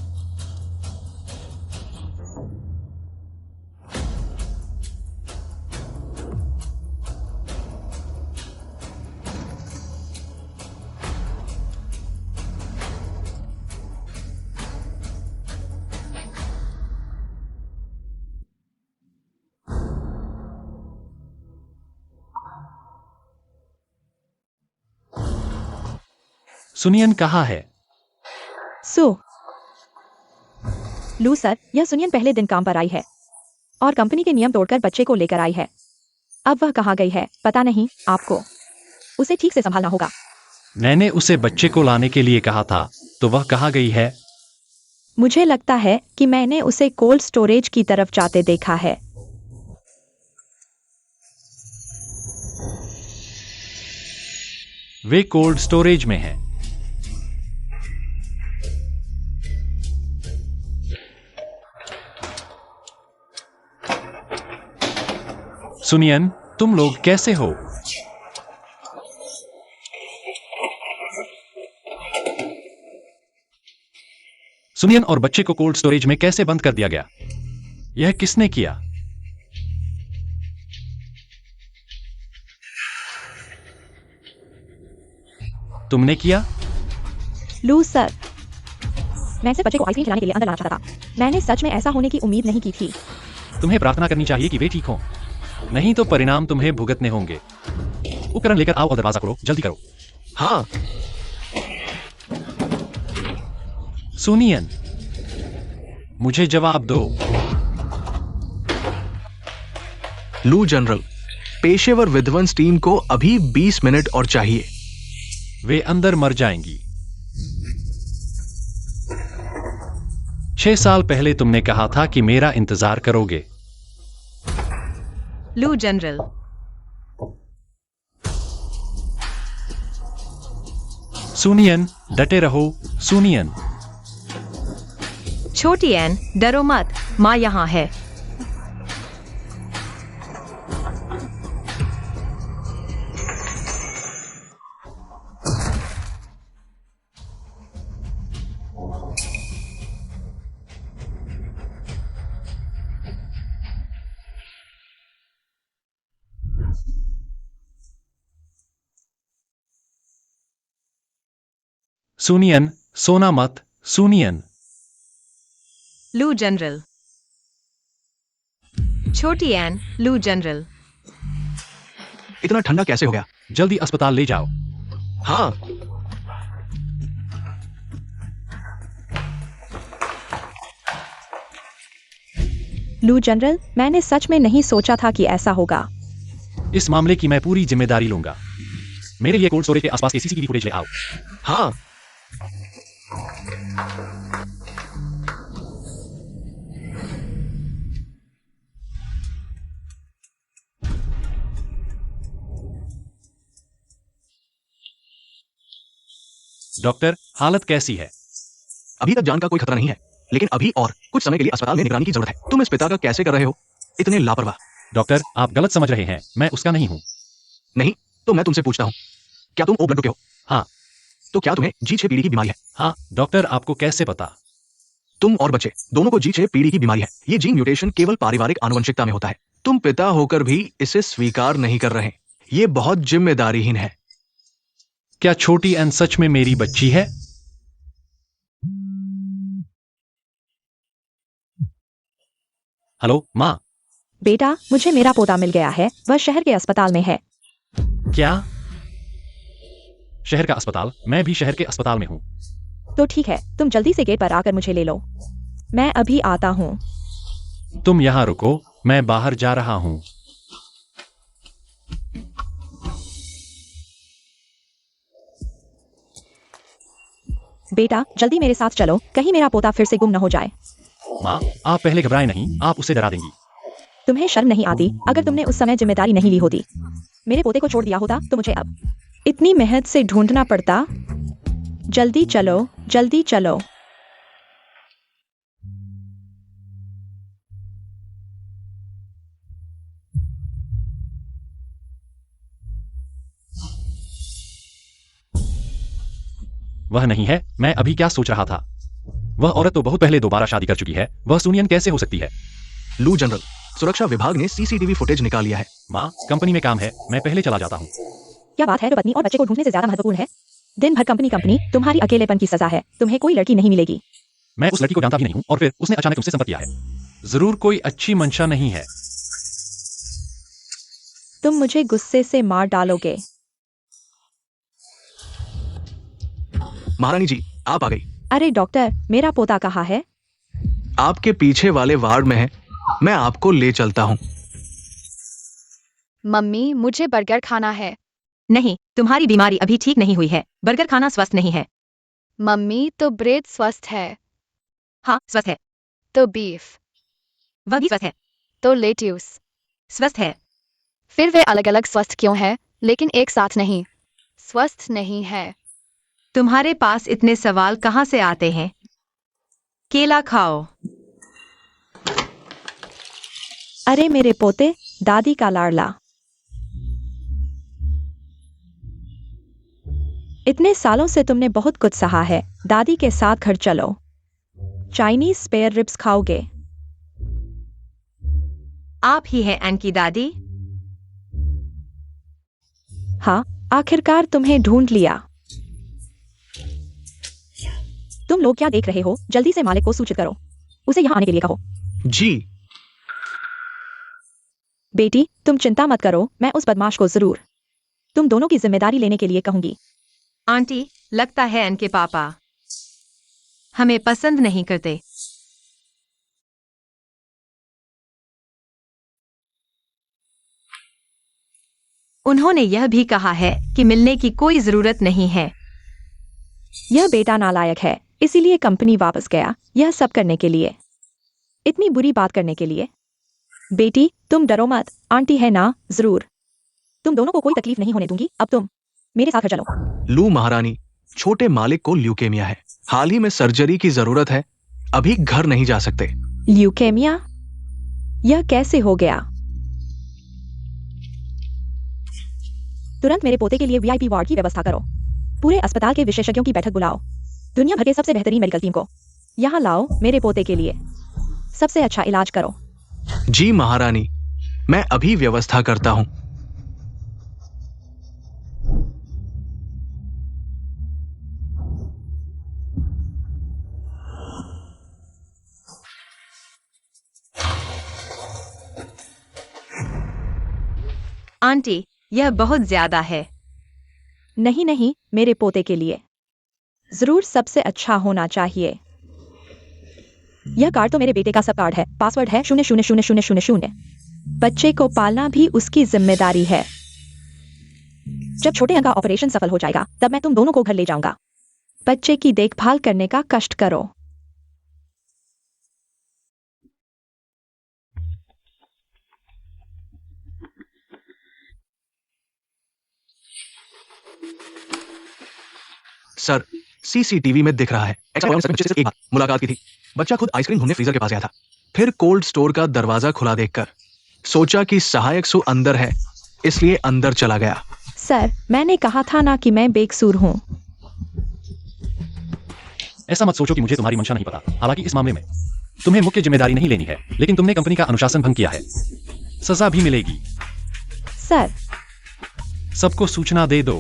सुनियन कहाँ है? सो लू सर, यह सुनियन पहले दिन काम पर आई है और कंपनी के नियम तोड़कर बच्चे को लेकर आई है। अब वह कहाँ गई है पता नहीं, आपको उसे ठीक से संभालना होगा। मैंने उसे बच्चे को लाने के लिए कहा था, तो वह कहाँ गई है? मुझे लगता है कि मैंने उसे कोल्ड स्टोरेज की तरफ जाते देखा है। वे कोल्ड स्टोरेज में है। सुनियन, तुम लोग कैसे हो? सुनियन और बच्चे को कोल्ड स्टोरेज में कैसे बंद कर दिया गया? यह किसने किया? तुमने किया? लू सर, मैं सिर्फ बच्चे को आइसक्रीम खिलाने के लिए अंदर लाना चाहता था। मैंने सच में ऐसा होने की उम्मीद नहीं की थी। तुम्हें प्रार्थना करनी चाहिए कि वे ठीक हों, नहीं तो परिणाम तुम्हें भुगतने होंगे। उपकरण लेकर आओ और दरवाजा खोलो, जल्दी करो। हाँ, सुनियन, मुझे जवाब दो। लू जनरल, पेशेवर विध्वंस टीम को अभी 20 मिनट और चाहिए। वे अंदर मर जाएंगी। 6 साल पहले तुमने कहा था कि मेरा इंतजार करोगे। लू जनरल, सुनियन, डटे रहो। सुनियन, छोटी एन, डरो मत, माँ यहाँ है। सुनियन, सोना मत। सुनियन, लू जनरल, छोटी एन, लू जनरल, इतना ठंडा कैसे हो गया? जल्दी अस्पताल ले जाओ। हाँ, लू जनरल, मैंने सच में नहीं सोचा था कि ऐसा होगा। इस मामले की मैं पूरी जिम्मेदारी लूंगा। मेरे लिए कोल्ड स्टोरेज के आसपास के सीसीटीवी फुटेज ले आओ। हाँ, डॉक्टर, हालत कैसी है? अभी तक जान का कोई खतरा नहीं है, लेकिन अभी और कुछ समय के लिए अस्पताल में निगरानी की जरूरत है। तुम इस पिता का कैसे कर रहे हो? इतने लापरवाह। डॉक्टर, आप गलत समझ रहे हैं, मैं उसका नहीं हूं। नहीं तो मैं तुमसे पूछता हूँ, क्या तुम ओ ब्लड के हो? हाँ। तो क्या तुम्हें G6 पीढ़ी की बीमारी है? हाँ। डॉक्टर, आपको कैसे पता? तुम और बच्चे दोनों को G6 पीढ़ी की बीमारी है। ये जीन म्यूटेशन केवल पारिवारिक आनुवंशिकता में होता है। तुम पिता होकर भी इसे स्वीकार नहीं कर रहे। ये बहुत जिम्मेदारीहीन है। क्या छोटी एन सच में मेरी बच्ची है? हेलो माँ। बेटा, मुझे मेरा पोता मिल गया है। वह शहर के अस्पताल में है। क्या? शहर का अस्पताल? मैं भी शहर के अस्पताल में हूँ। तो ठीक है, तुम जल्दी से गेट पर आकर मुझे ले लो। मैं अभी आता हूँ। तुम यहाँ रुको, मैं बाहर जा रहा हूँ। बेटा, जल्दी मेरे साथ चलो, कहीं मेरा पोता फिर से गुम न हो जाए। माँ, आप पहले घबराए नहीं, आप उसे डरा देंगी। तुम्हें शर्म नहीं आती? अगर तुमने उस समय जिम्मेदारी नहीं ली होती, मेरे पोते को छोड़ दिया होता, तो मुझे अब इतनी मेहनत से ढूंढना पड़ता। जल्दी चलो, जल्दी चलो। वह नहीं है। मैं अभी क्या सोच रहा था, वह औरत तो बहुत पहले दोबारा शादी कर चुकी है। वह सुनियन कैसे हो सकती है? लू जनरल, सुरक्षा विभाग ने सीसीटीवी फुटेज निकाल लिया है। माँ, कंपनी में काम है, मैं पहले चला जाता हूँ। क्या बात है, तो पत्नी और बच्चे को ढूंढने से ज्यादा महत्वपूर्ण है? दिन भर कंपनी कंपनी, तुम्हारी अकेलेपन की सजा है। तुम्हें कोई लड़की नहीं मिलेगी। मैं उस लड़की को जानता भी नहीं हूँ, और फिर उसने अचानक तुमसे संपर्क किया है। जरूर कोई अच्छी मंशा नहीं है। तुम मुझे गुस्से से मार डालोगे। महारानी जी, आप आ गई। अरे डॉक्टर, मेरा पोता कहाँ है? आपके पीछे वाले वार्ड में है, मैं आपको ले चलता हूँ। मम्मी, मुझे बर्गर खाना है। नहीं, तुम्हारी बीमारी अभी ठीक नहीं हुई है। बर्गर खाना स्वस्थ नहीं है। मम्मी, तो ब्रेड स्वस्थ है। हाँ, स्वस्थ है। तो बीफ। वह भी स्वस्थ है। तो लेट्यूस। स्वस्थ है। फिर वे अलग अलग स्वस्थ क्यों है, लेकिन एक साथ नहीं? स्वस्थ नहीं है। तुम्हारे पास इतने सवाल कहाँ से आते हैं? केला खाओ। अरे मेरे पोते, दादी का लाडला। इतने सालों से तुमने बहुत कुछ सहा है। दादी के साथ घर चलो। चाइनीज स्पेयर रिब्स खाओगे? आप ही हैं एन की दादी? हाँ, आखिरकार तुम्हें ढूंढ लिया। तुम लोग क्या देख रहे हो? जल्दी से मालिक को सूचित करो। उसे यहाँ आने के लिए कहो। जी। बेटी, तुम चिंता मत करो, मैं उस बदमाश को जरूर तुम दोनों की जिम्मेदारी लेने के लिए कहूंगी। आंटी, लगता है एन के पापा हमें पसंद नहीं करते। उन्होंने यह भी कहा है कि मिलने की कोई जरूरत नहीं है। यह बेटा नालायक है, इसीलिए कंपनी वापस गया, यह सब करने के लिए, इतनी बुरी बात करने के लिए। बेटी, तुम डरो मत, आंटी है ना, जरूर तुम दोनों को कोई तकलीफ नहीं होने दूंगी। अब तुम मेरे साथ घर चलो। लू महारानी, छोटे मालिक को ल्यूकेमिया है, हाल ही में सर्जरी की जरूरत है, अभी घर नहीं जा सकते। ल्यूकेमिया? यह कैसे हो गया? तुरंत मेरे पोते के लिए वीआईपी वार्ड की व्यवस्था करो। पूरे अस्पताल के विशेषज्ञों की बैठक बुलाओ। दुनिया भर के सबसे बेहतरीन मेडिकल टीम को यहाँ लाओ। मेरे पोते के लिए सबसे अच्छा इलाज करो। जी महारानी, मैं अभी व्यवस्था करता हूँ। आंटी, यह बहुत ज्यादा है। नहीं नहीं, मेरे पोते के लिए जरूर सबसे अच्छा होना चाहिए। यह कार्ड तो मेरे बेटे का सब कार्ड है। पासवर्ड है 000000। बच्चे को पालना भी उसकी जिम्मेदारी है। जब छोटे अंग का ऑपरेशन सफल हो जाएगा, तब मैं तुम दोनों को घर ले जाऊंगा। बच्चे की देखभाल करने का कष्ट करो। सर, सीसीटीवी में दिख रहा है। बच्चे से एक बार मुलाकात की थी। बच्चा खुद आइसक्रीम ढूंढने फ्रीजर के पास गया था, फिर कोल्ड स्टोर का दरवाजा खुला देखकर सोचा कि सहायक सु अंदर है, इसलिए अंदर चला गया। सर, मैंने कहा था ना कि मैं बेकसूर हूँ। ऐसा मत सोचो कि मुझे तुम्हारी मंशा नहीं पता। हालांकि इस मामले में तुम्हें मुख्य जिम्मेदारी नहीं लेनी है, लेकिन तुमने कंपनी का अनुशासन भंग किया है, सजा भी मिलेगी। सर, सबको सूचना दे दो।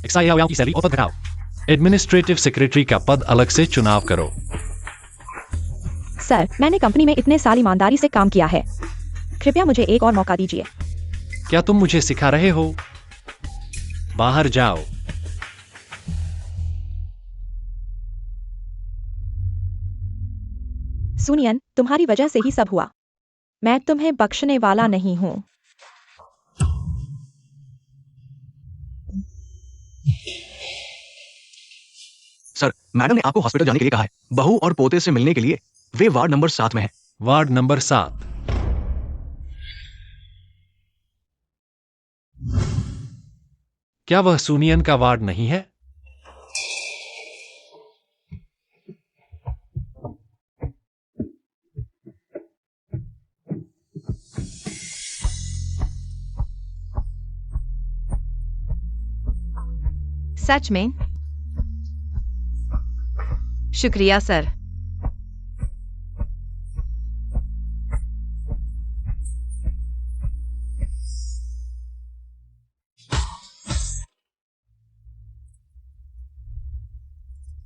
एक्साइयाओ की सैलरी और पद घटाओ। एडमिनिस्ट्रेटिव सेक्रेटरी का पद अलग से चुनाव करो। सर, मैंने कंपनी में इतने साल ईमानदारी से काम किया है, कृपया मुझे एक और मौका दीजिए। क्या तुम मुझे सिखा रहे हो? बाहर जाओ। सुनियन, तुम्हारी वजह से ही सब हुआ। मैं तुम्हें बख्शने वाला नहीं हूँ। सर, मैडम ने आपको हॉस्पिटल जाने के लिए कहा है, बहू और पोते से मिलने के लिए। वे वार्ड नंबर 7 में है। Ward number 7। क्या वह सुनियन का वार्ड नहीं है? सच में? शुक्रिया सर।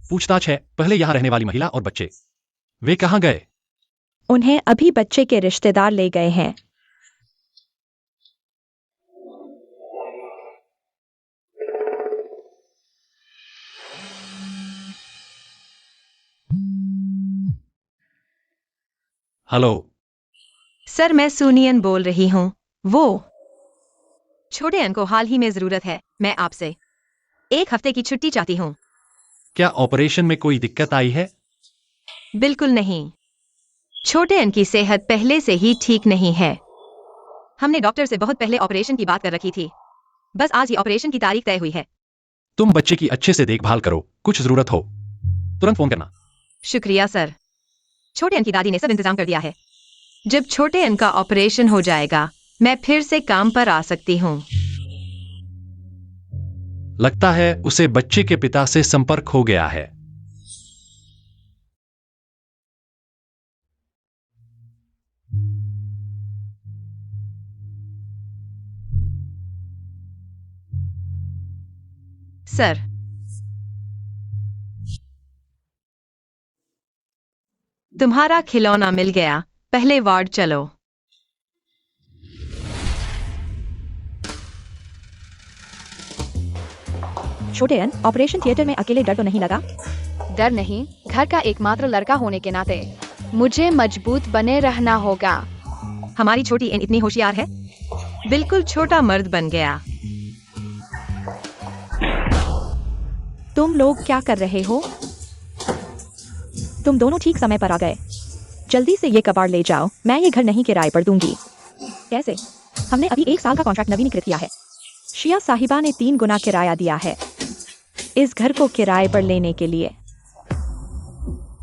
पूछताछ है, पहले यहां रहने वाली महिला और बच्चे, वे कहां गए? उन्हें अभी बच्चे के रिश्तेदार ले गए हैं। हेलो। सर मैं सुनियन बोल रही हूँ। वो छोटे अन को हाल ही में जरूरत है। मैं आपसे 1 हफ्ते की छुट्टी चाहती हूँ। क्या ऑपरेशन में कोई दिक्कत आई है? बिल्कुल नहीं। छोटे अन की सेहत पहले से ही ठीक नहीं है। हमने डॉक्टर से बहुत पहले ऑपरेशन की बात कर रखी थी। बस आज ही ऑपरेशन की तारीख तय हुई है। तुम बच्चे की अच्छे से देखभाल करो, कुछ जरूरत हो तुरंत फोन करना। शुक्रिया सर। छोटे अन की दादी ने सब इंतजाम कर दिया है। जब छोटे अन का ऑपरेशन हो जाएगा मैं फिर से काम पर आ सकती हूँ। लगता है उसे बच्चे के पिता से संपर्क हो गया है। सर तुम्हारा खिलौना मिल गया। पहले वार्ड चलो। छोटे अन, ऑपरेशन थिएटर में अकेले डर तो नहीं लगा? डर नहीं, घर का एकमात्र लड़का होने के नाते मुझे मजबूत बने रहना होगा। हमारी छोटी एन इतनी होशियार है। बिल्कुल छोटा मर्द बन गया। तुम लोग क्या कर रहे हो? तुम दोनों ठीक समय पर आ गए। जल्दी से ये कबाड़ ले जाओ, मैं ये घर नहीं किराए पर दूंगी। कैसे? हमने अभी 1 साल का कॉन्ट्रैक्ट नवीनीकृत किया है। शिया साहिबा ने 3 गुना किराया दिया है इस घर को किराए पर लेने के लिए।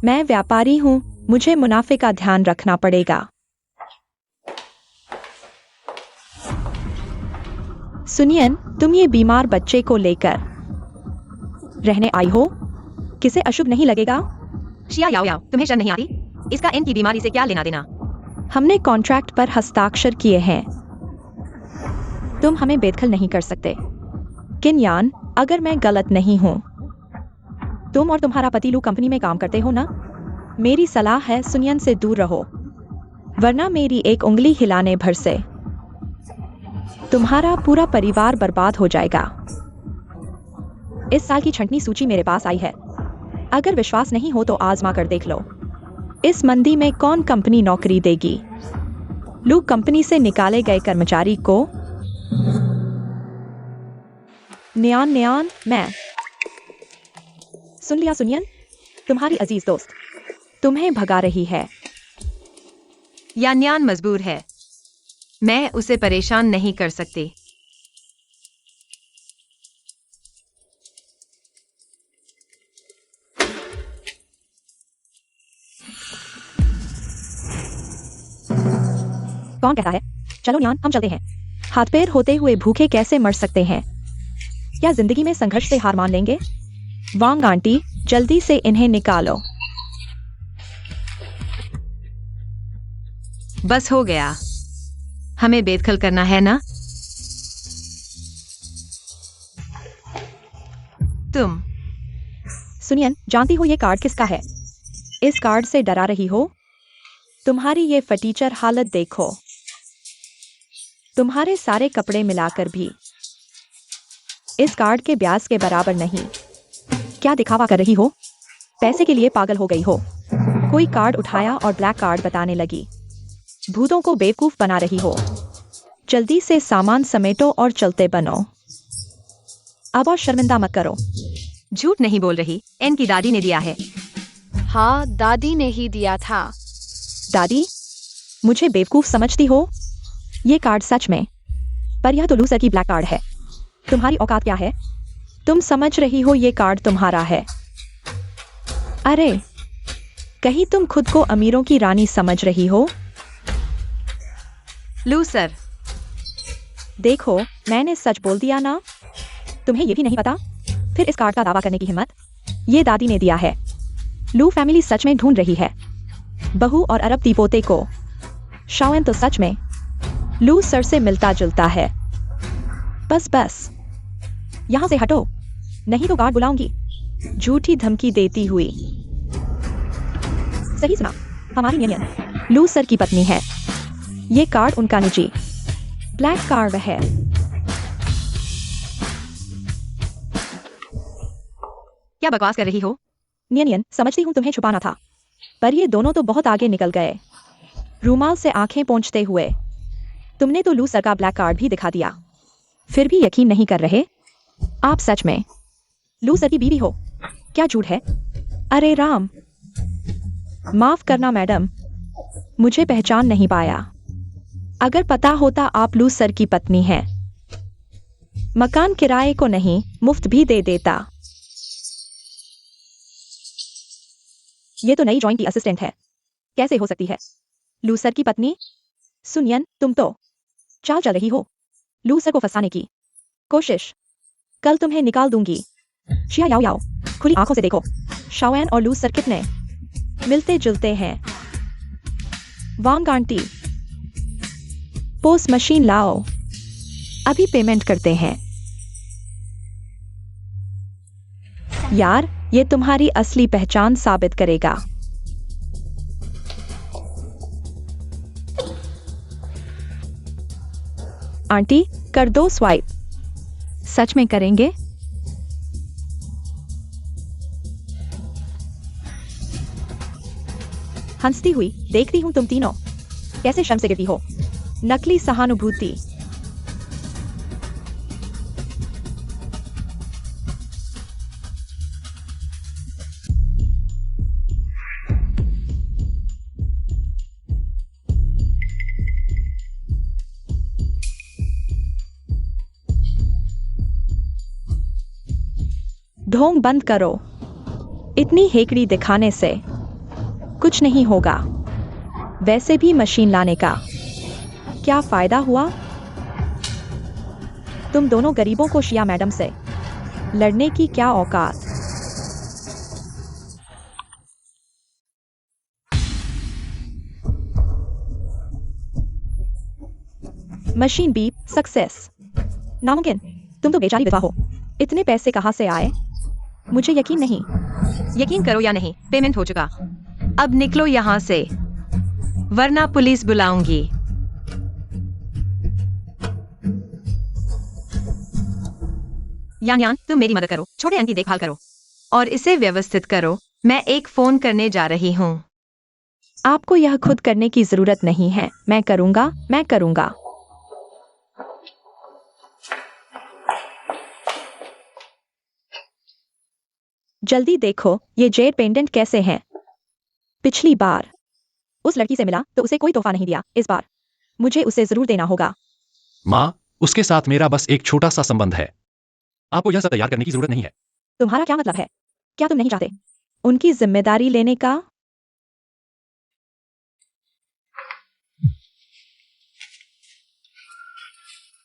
मैं व्यापारी हूँ, मुझे मुनाफे का ध्यान रखना पड़ेगा। सुनियन, तुम ये बीमार बच्चे को लेकर रहने आई हो? किसे अशुभ नहीं लगेगा? शिया याओ याओ, तुम्हें शर्म नहीं आती? इसका एन की बीमारी से क्या लेना देना? हमने कॉन्ट्रैक्ट पर हस्ताक्षर किए हैं। तुम हमें बेदखल नहीं कर सकते। किनयान, अगर मैं गलत नहीं हूं, तुम और तुम्हारा पति लू कंपनी में काम करते हो ना? मेरी सलाह है सुनियन से दूर रहो, वरना मेरी एक उंगली हिलाने भर से तुम्हारा पूरा परिवार बर्बाद हो जाएगा। इस साल की छंटनी सूची मेरे पास आई है। अगर विश्वास नहीं हो तो आजमा कर देख लो। इस मंदी में कौन कंपनी नौकरी देगी? लू कंपनी से निकाले गए कर्मचारी को न्यान न्यान, मैं सुन लिया सुनियन, तुम्हारी अजीज दोस्त तुम्हें भगा रही है। यान्यान मजबूर है। मैं उसे परेशान नहीं कर सकती। कौन कहता है? चलो न्यान, हम चलते हैं। हाथ पैर होते हुए भूखे कैसे मर सकते हैं? क्या जिंदगी में संघर्ष से हार मान लेंगे? वांग आंटी, जल्दी से इन्हें निकालो। बस हो गया। हमें बेदखल करना है ना? तुम सुनियन, जानती हो ये कार्ड किसका है? इस कार्ड से डरा रही हो? तुम्हारी ये फटीचर हालत देखो। तुम्हारे सारे कपड़े मिलाकर भी इस कार्ड के ब्याज के बराबर नहीं। क्या दिखावा कर रही हो? पैसे के लिए पागल हो गई हो? कोई कार्ड उठाया और ब्लैक कार्ड बताने लगी। भूतों को बेवकूफ बना रही हो। जल्दी से सामान समेटो और चलते बनो। अब और शर्मिंदा मत करो। झूठ नहीं बोल रही। एन की दादी ने दिया है। हाँ, दादी ने ही दिया था। दादी, मुझे बेवकूफ समझती हो? ये कार्ड सच में, पर यह तो लूसर की ब्लैक कार्ड है। तुम्हारी औकात क्या है? तुम समझ रही हो ये कार्ड तुम्हारा है? अरे, कहीं तुम खुद को अमीरों की रानी समझ रही हो? लूसर। देखो, मैंने सच बोल दिया ना? तुम्हें ये भी नहीं पता? फिर इस कार्ड का दावा करने की हिम्मत? ये दादी ने दिया है। लू फैमिली सच में ढूंढ रही है बहू और अरब तीपोते को। शाओन तो सच में लू सर से मिलता जुलता है। बस बस, यहां से हटो, नहीं तो गार्ड बुलाऊंगी। झूठी धमकी देती हुई। सही सुना, हमारी नियन लू सर की पत्नी है। ये कार्ड उनका निजी ब्लैक कार्ड है। क्या बकवास कर रही हो? नियन, समझती हूँ तुम्हें छुपाना था, पर ये दोनों तो बहुत आगे निकल गए। रूमाल से आंखें पोंछते हुए। तुमने तो लू सर का ब्लैक कार्ड भी दिखा दिया, फिर भी यकीन नहीं कर रहे? आप सच में लू सर की बीवी हो? क्या झूठ है? अरे राम, माफ करना मैडम, मुझे पहचान नहीं पाया। अगर पता होता आप लू सर की पत्नी हैं, मकान किराए को नहीं मुफ्त भी दे देता। ये तो नई जॉइंट की असिस्टेंट है, कैसे हो सकती है लू सर की पत्नी? सुनियन, तुम तो चाल चल रही हो लू सर को फंसाने की कोशिश। कल तुम्हें निकाल दूंगी। शिया याओ याओ, खुली आंखों से देखो, शाओएन और लू सर कितने मिलते जुलते हैं। वांग आंटी, पोस्ट मशीन लाओ, अभी पेमेंट करते हैं। यार, ये तुम्हारी असली पहचान साबित करेगा। आंटी, कर दो स्वाइप। सच में करेंगे? हंसती हुई देखती हूं तुम तीनों कैसे शर्म से गिरती हो। नकली सहानुभूति। ढोंग बंद करो। इतनी हेकड़ी दिखाने से कुछ नहीं होगा। वैसे भी मशीन लाने का क्या फायदा हुआ? तुम दोनों गरीबों को शिया मैडम से लड़ने की क्या औकात? Machine beep success. नामुमकिन, तुम तो बेचारी विधवा हो। इतने पैसे कहां से आए? मुझे यकीन नहीं। यकीन करो या नहीं, पेमेंट हो चुका। अब निकलो यहाँ से, वरना पुलिस बुलाऊंगी। यान यान, तुम मेरी मदद करो, छोटे अंक की देखभाल करो और इसे व्यवस्थित करो। मैं एक फोन करने जा रही हूँ। आपको यह खुद करने की जरूरत नहीं है। मैं करूंगा, मैं करूंगा। जल्दी देखो ये जेड पेंडेंट कैसे हैं। पिछली बार उस लड़की से मिला तो उसे कोई तोहफा नहीं दिया। इस बार मुझे उसे जरूर देना होगा। माँ, उसके साथ मेरा बस एक छोटा सा संबंध है। आपको यह सब तैयार करने की जरूरत नहीं है। तुम्हारा क्या मतलब है? क्या तुम नहीं चाहते उनकी जिम्मेदारी लेने का?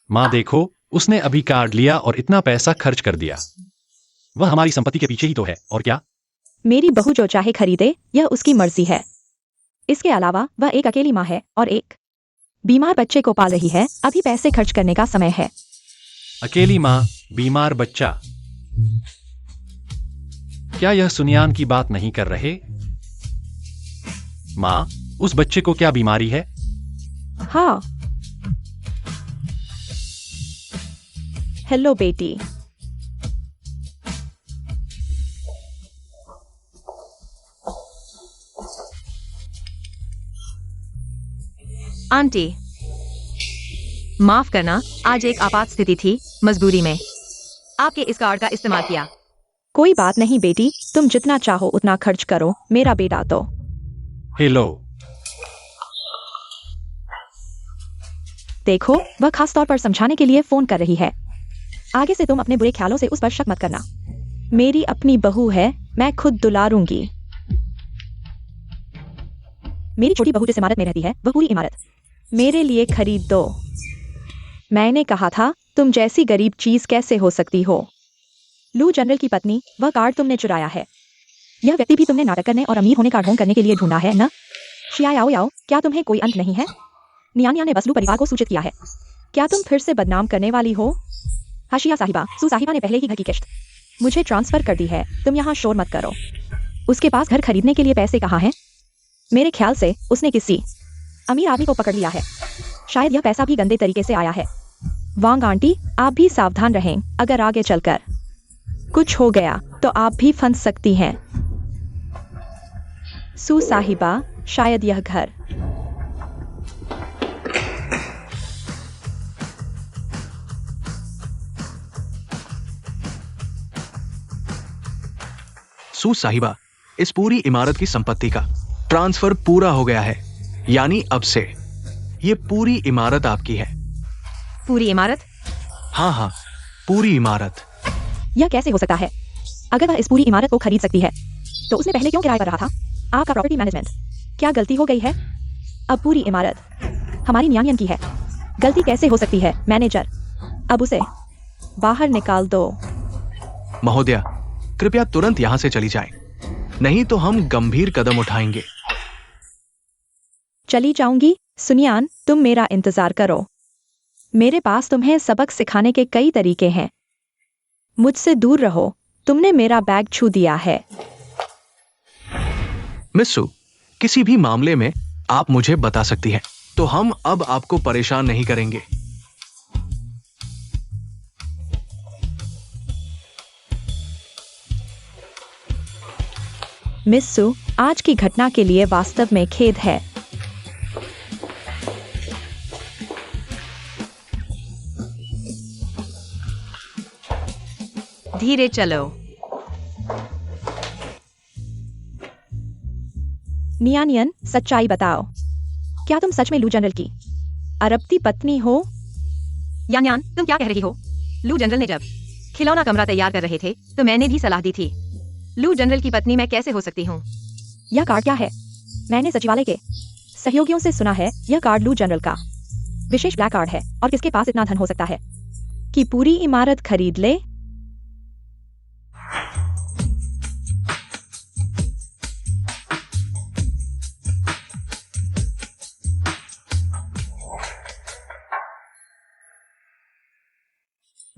माँ देखो, उसने अभी कार्ड लिया और इतना पैसा खर्च कर दिया। वह हमारी संपत्ति के पीछे ही तो है, और क्या? मेरी बहू जो चाहे खरीदे, यह उसकी मर्जी है। इसके अलावा वह एक अकेली माँ है और एक बीमार बच्चे को पाल रही है। अभी पैसे खर्च करने का समय है। अकेली माँ, बीमार बच्चा। क्या यह सुनियान की बात नहीं कर रहे? माँ, उस बच्चे को क्या बीमारी है? हाँ। हेलो बेटी। आंटी, माफ करना, आज एक आपात स्थिति थी, मजबूरी में आपके इस कार्ड का इस्तेमाल किया। कोई बात नहीं बेटी, तुम जितना चाहो उतना खर्च करो। मेरा बेटा तो हेलो। देखो, वह खास तौर पर समझाने के लिए फोन कर रही है। आगे से तुम अपने बुरे ख्यालों से उस पर शक मत करना। मेरी अपनी बहू है, मैं खुद दुलारूंगी। मेरी छोटी बहू जिस इमारत में रहती है, वह पूरी इमारत मेरे लिए खरीद दो। मैंने कहा था, तुम जैसी गरीब चीज कैसे हो सकती हो? लू जनरल की पत्नी, वह कार्ड तुमने चुराया है। यह व्यक्ति भी तुमने नाटक करने और अमीर होने का ढोंग करने के लिए ढूंढा है न? शिया याओ याओ, क्या तुम्हें कोई अंत नहीं है? नियानिया ने बस लू परिवार को सूचित किया है। क्या तुम फिर से बदनाम करने वाली हो? हाशिया साहिबा, सू साहिबा ने पहले ही घर की किश्त मुझे ट्रांसफर कर दी है। तुम यहाँ शोर मत करो। उसके पास घर खरीदने के लिए पैसे कहाँ हैं? मेरे ख्याल से उसने किसी अमीर आदमी को पकड़ लिया है। शायद यह पैसा भी गंदे तरीके से आया है। वांग आंटी, आप भी सावधान रहें। अगर आगे चलकर कुछ हो गया तो आप भी फंस सकती हैं। सू साहिबा, शायद यह घर सू साहिबा, इस पूरी इमारत की संपत्ति का ट्रांसफर पूरा हो गया है, यानी अब से ये पूरी इमारत आपकी है। पूरी इमारत? हाँ हाँ, पूरी इमारत। यह कैसे हो सकता है? अगर वह इस पूरी इमारत को खरीद सकती है तो उसने पहले क्यों किराए पर रहा था? आपका प्रॉपर्टी मैनेजमेंट, क्या गलती हो गई है? अब पूरी इमारत हमारी न्यायन की है। गलती कैसे हो सकती है मैनेजर? अब उसे बाहर निकाल दो। महोदया, कृपया तुरंत यहां से चली जाएं, नहीं तो हम गंभीर कदम उठाएंगे। चली जाऊंगी? सुनियान, तुम मेरा इंतजार करो। मेरे पास तुम्हें सबक सिखाने के कई तरीके हैं। मुझसे दूर रहो, तुमने मेरा बैग छू दिया है। मिस सू, किसी भी मामले में आप मुझे बता सकती हैं, तो हम अब आपको परेशान नहीं करेंगे। मिस सू, आज की घटना के लिए वास्तव में खेद है। धीरे चलो। नियानियन, सच्चाई बताओ, क्या तुम सच में लू जनरल की अरबती पत्नी हो? यान, तुम क्या कह रही हो? लू जनरल ने जब खिलौना कमरा तैयार कर रहे थे तो मैंने भी सलाह दी थी। लू जनरल की पत्नी मैं कैसे हो सकती हूँ? यह कार्ड क्या है? मैंने सचिवालय के सहयोगियों से सुना है यह कार्ड लू जनरल का विशेष ब्लैक कार्ड है, और किसके पास इतना धन हो सकता है कि पूरी इमारत खरीद ले?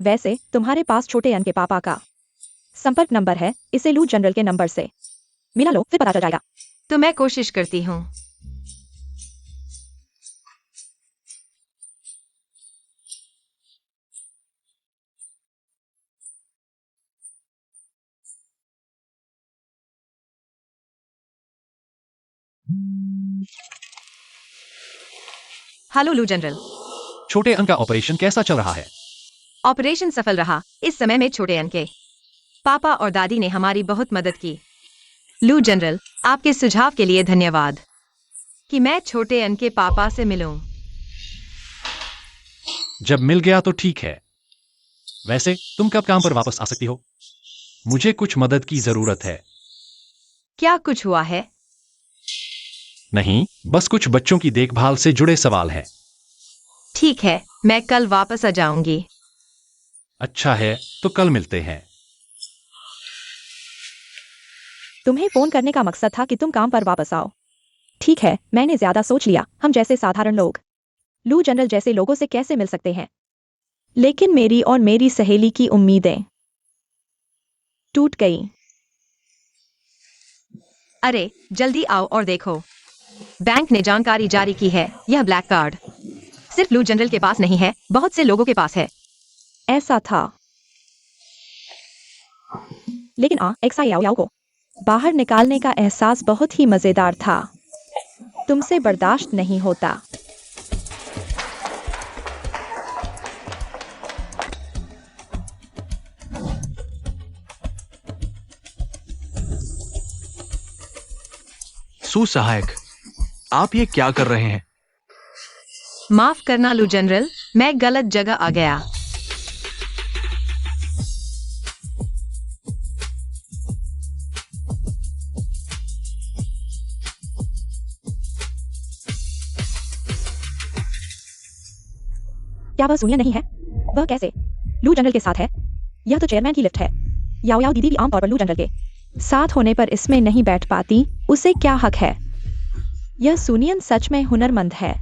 वैसे तुम्हारे पास छोटे अन के पापा का संपर्क नंबर है, इसे लू जनरल के नंबर से मिला लो, फिर पता चल जाएगा। तो मैं कोशिश करती हूँ। हेलो लू जनरल। छोटे अंक का ऑपरेशन कैसा चल रहा है? ऑपरेशन सफल रहा। इस समय में छोटे अन के पापा और दादी ने हमारी बहुत मदद की। लू जनरल, आपके सुझाव के लिए धन्यवाद कि मैं छोटे अन के पापा से मिलूं। जब मिल गया तो ठीक है। वैसे तुम कब काम पर वापस आ सकती हो? मुझे कुछ मदद की जरूरत है। क्या कुछ हुआ है? नहीं, बस कुछ बच्चों की देखभाल से जुड़े सवाल हैं। ठीक है, मैं कल वापस आ जाऊंगी। अच्छा है, तो कल मिलते हैं। तुम्हें फोन करने का मकसद था कि तुम काम पर वापस आओ। ठीक है, मैंने ज्यादा सोच लिया। हम जैसे साधारण लोग लू जनरल जैसे लोगों से कैसे मिल सकते हैं? लेकिन मेरी और मेरी सहेली की उम्मीदें टूट गई। अरे जल्दी आओ और देखो, बैंक ने जानकारी जारी की है। यह ब्लैक कार्ड सिर्फ लू जनरल के पास नहीं है, बहुत से लोगों के पास है। ऐसा था, लेकिन एक्साई याओ याओ को बाहर निकालने का एहसास बहुत ही मजेदार था। तुमसे बर्दाश्त नहीं होता। सुसहायक, आप ये क्या कर रहे हैं? माफ करना लू जनरल, मैं गलत जगह आ गया। क्या वह सुनिया नहीं है? वह कैसे लू जनरल के साथ है? यह तो चेयरमैन की लिफ्ट है। याओ याओ दीदी भी आमतौर पर लू जनरल के साथ होने पर इसमें नहीं बैठ पाती। उसे क्या हक है? यह सुनियन सच में हुनरमंद है।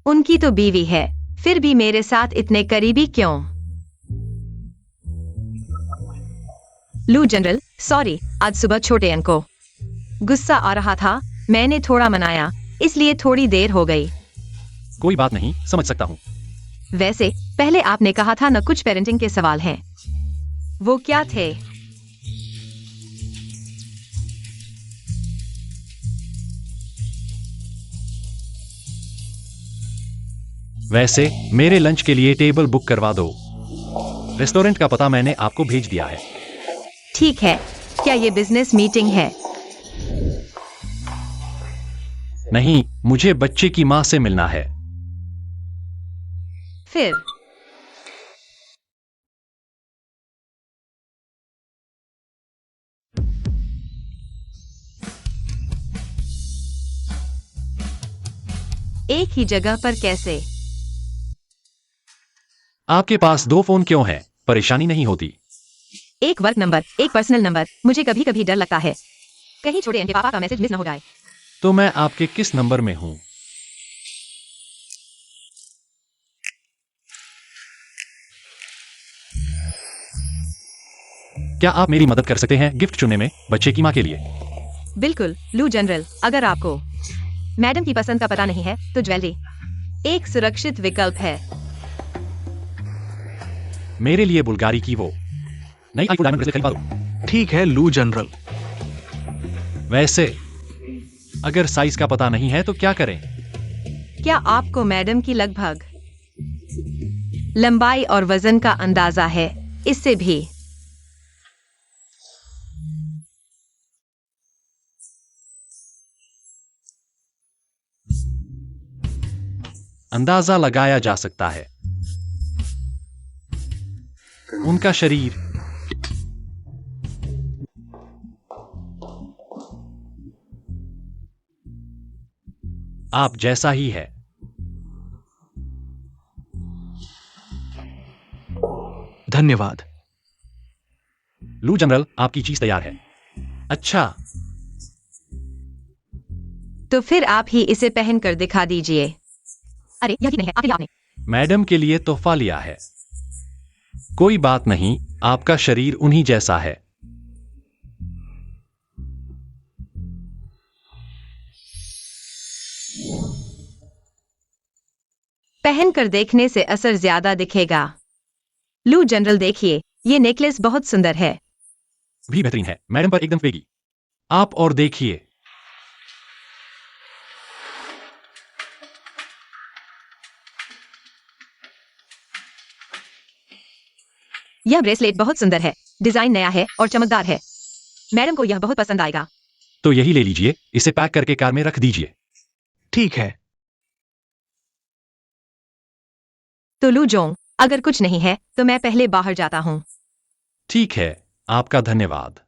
उनकी तो बीवी है, फिर भी मेरे साथ इतने करीबी क्यों? लू जनरल, सॉरी, आज सुबह छोटे अन को गुस्सा आ रहा था। मैंने थोड़ा मनाया, इसलिए थोड़ी देर हो गई। कोई बात नहीं, समझ सकता हूँ। वैसे पहले आपने कहा था न कुछ पेरेंटिंग के सवाल हैं। वो क्या थे? वैसे मेरे लंच के लिए टेबल बुक करवा दो। रेस्टोरेंट का पता मैंने आपको भेज दिया है। ठीक है, क्या ये बिजनेस मीटिंग है? नहीं, मुझे बच्चे की माँ से मिलना है। फिर एक ही जगह पर कैसे? आपके पास 2 फोन क्यों हैं? परेशानी नहीं होती? एक वर्क नंबर, एक पर्सनल नंबर। मुझे कभी कभी डर लगता है कहीं छोटे एन के पापा का मैसेज मिस न हो जाए। तो मैं आपके किस नंबर में हूं? क्या आप मेरी मदद कर सकते हैं गिफ्ट चुनने में बच्चे की माँ के लिए? बिल्कुल लू जनरल, अगर आपको मैडम की पसंद का पता नहीं है तो ज्वेलरी एक सुरक्षित विकल्प है। मेरे लिए बुल्गारी की वो नई आईफोन डायमंड ब्रेसलेट खरीदवा दो। ठीक है लू जनरल। वैसे अगर साइज का पता नहीं है तो क्या करें? क्या आपको मैडम की लगभग लंबाई और वजन का अंदाजा है? इससे भी अंदाजा लगाया जा सकता है। उनका शरीर आप जैसा ही है। धन्यवाद। लू जनरल, आपकी चीज तैयार है। अच्छा, तो फिर आप ही इसे पहनकर दिखा दीजिए। अरे यह नहीं है, आपके लिए आपने। मैडम के लिए तोहफा लिया है। कोई बात नहीं, आपका शरीर उन्हीं जैसा है। पहनकर देखने से असर ज्यादा दिखेगा। लू जनरल देखिए, ये नेकलेस बहुत सुंदर है। भी बेहतरीन है, मैडम पर एकदम फेगी। आप और देखिए। यह ब्रेसलेट बहुत सुंदर है, डिजाइन नया है और चमकदार है। मैडम को यह बहुत पसंद आएगा। तो यही ले लीजिए, इसे पैक करके कार में रख दीजिए। ठीक है। तो लू जोंग, अगर कुछ नहीं है तो मैं पहले बाहर जाता हूँ। ठीक है, आपका धन्यवाद।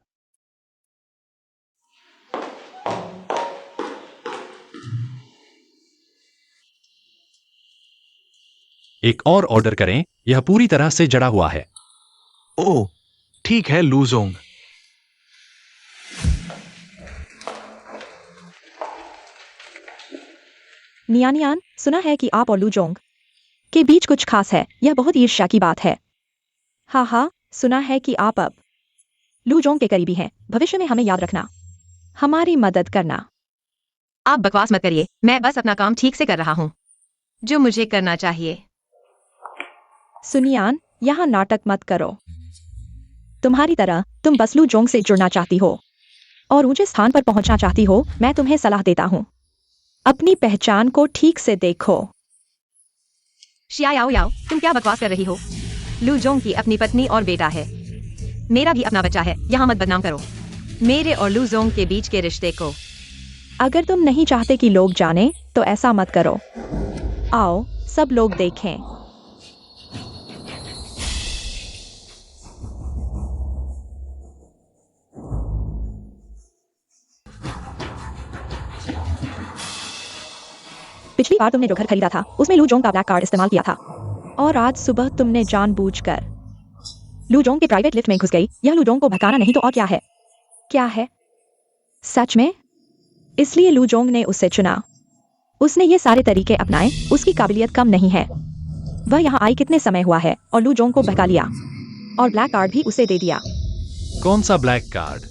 एक और ऑर्डर करें, यह पूरी तरह से जड़ा हुआ है। ओह ठीक है लू जोंग। नियानियान, सुना है कि आप और लू जोंग के बीच कुछ खास है। यह बहुत ईर्ष्या की बात है। हाँ हाँ, सुना है कि आप अब लू जोंग के करीबी हैं। भविष्य में हमें याद रखना, हमारी मदद करना। आप बकवास मत करिए, मैं बस अपना काम ठीक से कर रहा हूँ जो मुझे करना चाहिए। सुनियान, यहाँ नाटक मत करो। तुम्हारी तरह तुम बस लू जोंग से जुड़ना चाहती हो और ऊंचे स्थान पर पहुंचना चाहती हो। मैं तुम्हें सलाह देता हूँ, अपनी पहचान को ठीक से देखो। शिया याओ याओ, तुम क्या बकवास कर रही हो? लू जोंग की अपनी पत्नी और बेटा है, मेरा भी अपना बच्चा है। यहाँ मत बदनाम करो मेरे और लू जोंग के बीच के रिश्ते को। अगर तुम नहीं चाहते कि लोग जाने तो ऐसा मत करो। आओ सब लोग देखें। पिछली बार तुमने जो घर खरीदा था उसमें लू जोंग का ब्लैक कार्ड इस्तेमाल किया था और आज सुबह तुमने जानबूझकर लू जोंग के प्राइवेट लिफ्ट में घुस गई। यह लू जोंग को भड़काना नहीं तो और क्या है? क्या है? सच में? इसलिए लू जोंग ने उसे चुना। उसने ये सारे तरीके अपनाए। उसकी काबिलियत कम नहीं है। वह यहाँ आई कितने समय हुआ है और लू जोंग को भड़का लिया और ब्लैक कार्ड भी उसे दे दिया। कौन सा ब्लैक कार्ड?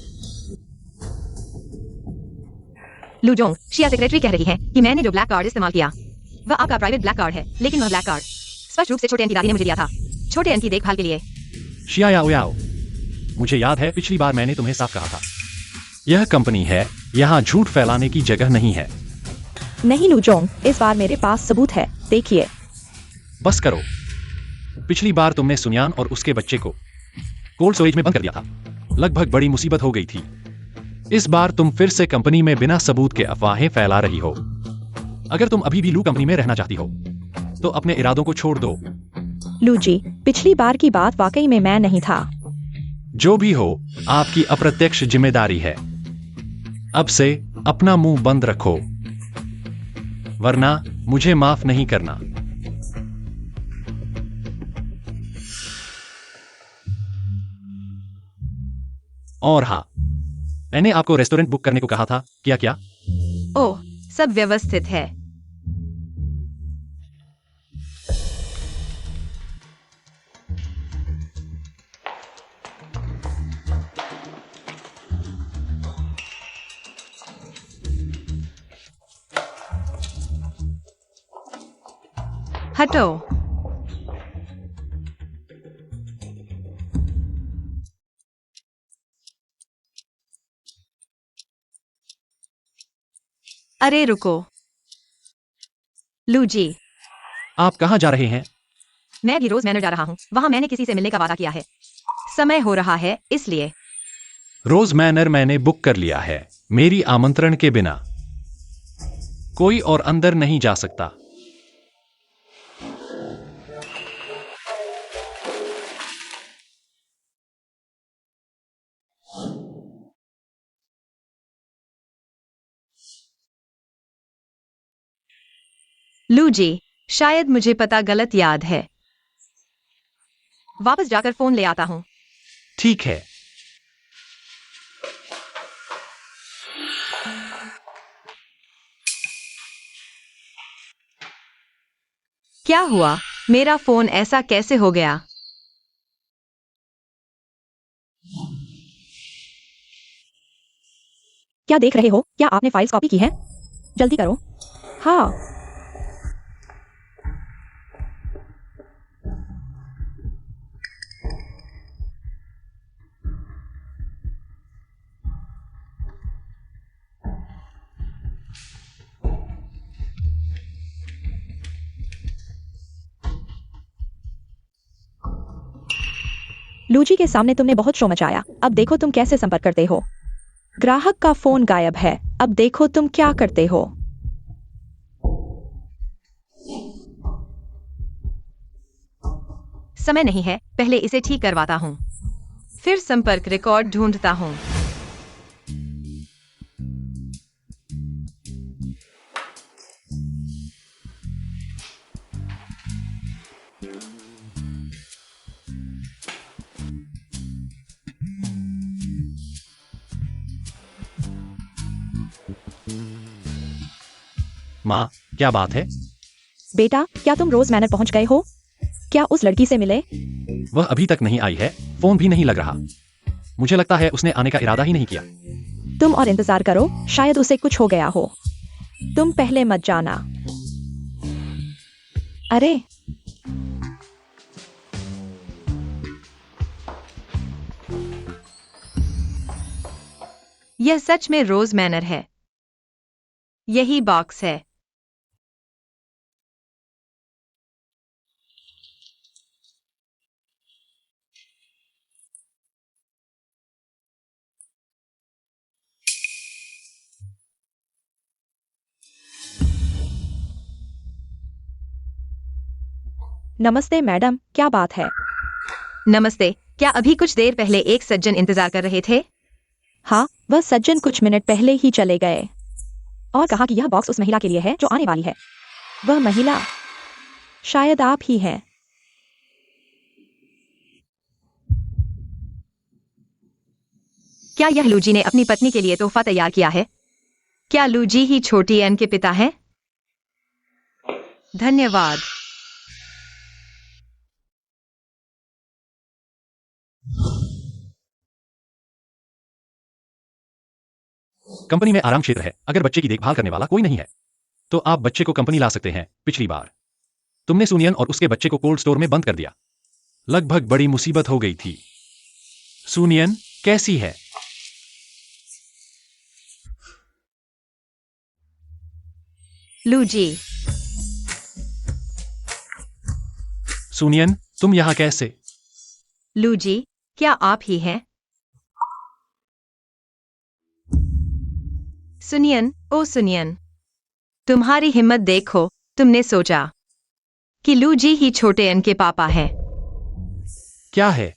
लू जोंग, शिया सेक्रेटरी कह रही है कि मैंने जो ब्लैक कार्ड इस्तेमाल किया वह आपका प्राइवेट ब्लैक कार्ड है, लेकिन वह ब्लैक कार्ड स्पष्ट रूप से छोटे एन की दादी ने मुझे दिया था, छोटे एन की देखभाल के लिए। शिया याओ याओ, मुझे याद है पिछली बार मैंने तुम्हें साफ कहा था, यह कंपनी है, यहाँ झूठ फैलाने की जगह नहीं है। नहीं लू जोंग, इस बार मेरे पास सबूत है। देखिए, बस करो। पिछली बार तुमने सुनियान और उसके बच्चे को कोल्ड स्टोरेज में बंद कर दिया था। लगभग बड़ी मुसीबत हो गई थी। इस बार तुम फिर से कंपनी में बिना सबूत के अफवाहें फैला रही हो। अगर तुम अभी भी लू कंपनी में रहना चाहती हो तो अपने इरादों को छोड़ दो। लू जी, पिछली बार की बात वाकई में मैं नहीं था। जो भी हो, आपकी अप्रत्यक्ष जिम्मेदारी है। अब से अपना मुंह बंद रखो, वरना मुझे माफ नहीं करना। और हाँ, मैंने आपको रेस्टोरेंट बुक करने को कहा था, क्या क्या? ओह, सब व्यवस्थित है। हटो। अरे रुको। लू जी, आप कहाँ जा रहे हैं? मैं भी रोज मैनर जा रहा हूँ। वहाँ मैंने किसी से मिलने का वादा किया है। समय हो रहा है, इसलिए। रोज मैनर मैंने बुक कर लिया है, मेरी आमंत्रण के बिना। कोई और अंदर नहीं जा सकता। लू जी, शायद मुझे पता गलत याद है। वापस जाकर फोन ले आता हूँ। ठीक है। क्या हुआ? मेरा फोन ऐसा कैसे हो गया? क्या देख रहे हो? क्या आपने फाइल्स कॉपी की है? जल्दी करो। हाँ। लूजी के सामने तुमने बहुत शो मचाया। अब देखो तुम कैसे संपर्क करते हो। ग्राहक का फोन गायब है। अब देखो तुम क्या करते हो। समय नहीं है, पहले इसे ठीक करवाता हूँ। फिर संपर्क रिकॉर्ड ढूंढता हूँ। माँ, क्या बात है? बेटा, क्या तुम रोज मैनर पहुंच गए हो? क्या उस लड़की से मिले? वह अभी तक नहीं आई है, फोन भी नहीं लग रहा। मुझे लगता है उसने आने का इरादा ही नहीं किया। तुम और इंतजार करो, शायद उसे कुछ हो गया हो। तुम पहले मत जाना। अरे, यह सच में रोज मैनर है। यही बॉक्स है। नमस्ते मैडम, क्या बात है? नमस्ते। क्या अभी कुछ देर पहले एक सज्जन इंतजार कर रहे थे? हाँ, वह सज्जन कुछ मिनट पहले ही चले गए और कहा कि यह बॉक्स उस महिला के लिए है जो आने वाली है। वह महिला शायद आप ही हैं। क्या यह लूजी ने अपनी पत्नी के लिए तोहफा तैयार किया है? क्या लूजी ही छोटी एन के पिता हैं? धन्यवाद। कंपनी में आराम क्षेत्र है। अगर बच्चे की देखभाल करने वाला कोई नहीं है तो आप बच्चे को कंपनी ला सकते हैं। पिछली बार तुमने सुनियन और उसके बच्चे को कोल्ड स्टोर में बंद कर दिया। लगभग बड़ी मुसीबत हो गई थी। सुनियन कैसी है? लूजी, सुनियन, तुम यहाँ कैसे? लू जी, क्या आप ही हैं? सुनियन, ओ सुनियन, तुम्हारी हिम्मत देखो, तुमने सोचा कि लू जी ही छोटे अन के पापा हैं। क्या है?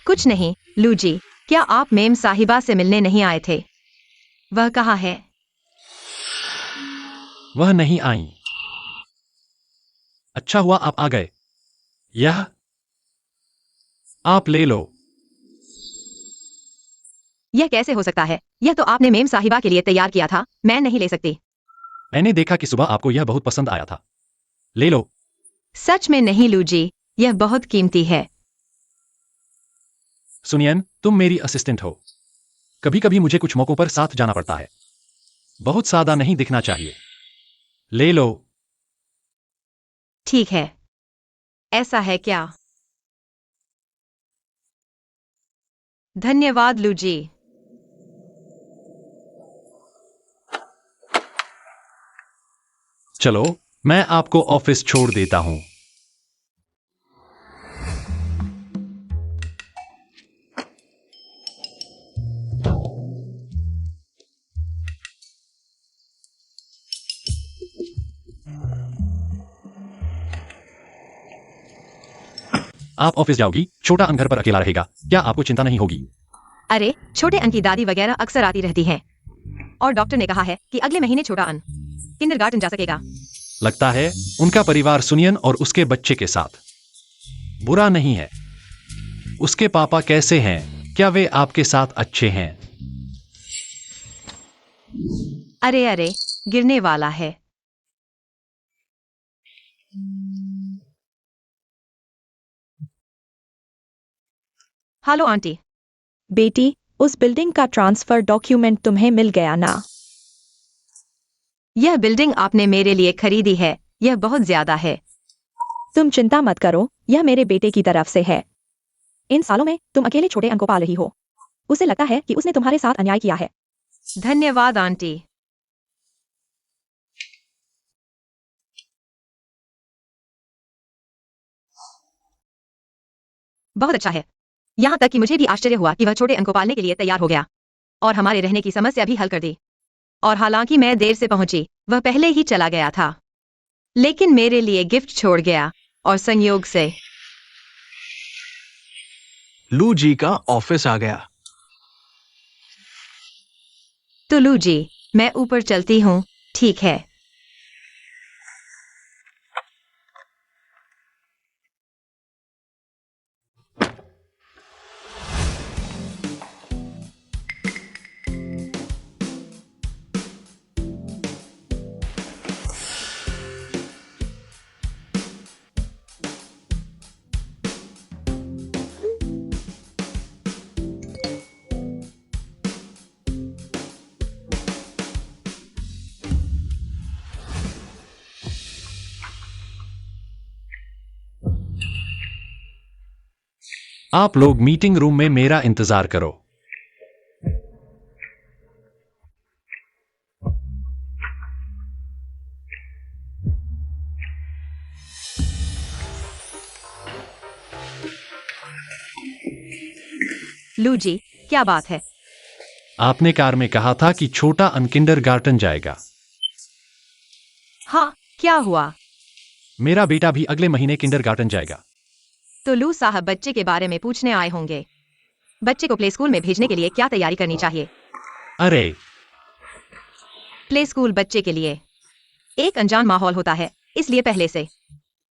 कुछ नहीं, लू जी, क्या आप मेम साहिबा से मिलने नहीं आए थे? वह कहाँ है? वह नहीं आई। अच्छा हुआ आप आ गए। यह आप ले लो। यह कैसे हो सकता है? यह तो आपने मेम साहिबा के लिए तैयार किया था, मैं नहीं ले सकती। मैंने देखा कि सुबह आपको यह बहुत पसंद आया था। ले लो। सच में नहीं लू जी, यह बहुत कीमती है। सुनियन, तुम मेरी असिस्टेंट हो। कभी कभी मुझे कुछ मौकों पर साथ जाना पड़ता है। बहुत सादा नहीं दिखना चाहिए। ले लो। ठीक है। ऐसा है क्या? धन्यवाद लू जी। चलो, मैं आपको ऑफिस छोड़ देता हूं। आप ऑफिस जाओगी, छोटा अन घर पर अकेला रहेगा। क्या आपको चिंता नहीं होगी? अरे, छोटे अन की दादी वगैरह अक्सर आती रहती हैं। और डॉक्टर ने कहा है कि अगले महीने छोटा अन किंडरगार्टन जा सकेगा। लगता है उनका परिवार सुनियन और उसके बच्चे के साथ बुरा नहीं है। उसके पापा कैसे हैं? क्या वे आपके साथ अच्छे हैं? अरे अरे, गिरने वाला है। Hello aunty. बेटी, उस बिल्डिंग का ट्रांसफर डॉक्यूमेंट तुम्हें मिल गया ना? यह बिल्डिंग आपने मेरे लिए खरीदी है, यह बहुत ज्यादा है। तुम चिंता मत करो, यह मेरे बेटे की तरफ से है। इन सालों में तुम अकेले छोटे अन को पाल रही हो। उसे लगता है कि उसने तुम्हारे साथ अन्याय किया है। धन्यवाद आंटी। बहुत अच्छा है। यहाँ तक कि मुझे भी आश्चर्य हुआ कि वह छोटे अन को पालने के लिए तैयार हो गया और हमारे रहने की समस्या भी हल कर दी। और हालांकि मैं देर से पहुंची, वह पहले ही चला गया था, लेकिन मेरे लिए गिफ्ट छोड़ गया और संयोग से लू जी का ऑफिस आ गया। तो लू जी, मैं ऊपर चलती हूँ, ठीक है? आप लोग मीटिंग रूम में मेरा इंतजार करो। लू जी, क्या बात है? आपने कार में कहा था कि छोटा अन किंडरगार्टन जाएगा। हाँ, क्या हुआ? मेरा बेटा भी अगले महीने किंडरगार्टन जाएगा। तो लू साहब बच्चे के बारे में पूछने आए होंगे। बच्चे को प्ले स्कूल में भेजने के लिए क्या तैयारी करनी चाहिए? अरे, प्ले स्कूल बच्चे के लिए एक अनजान माहौल होता है, इसलिए पहले से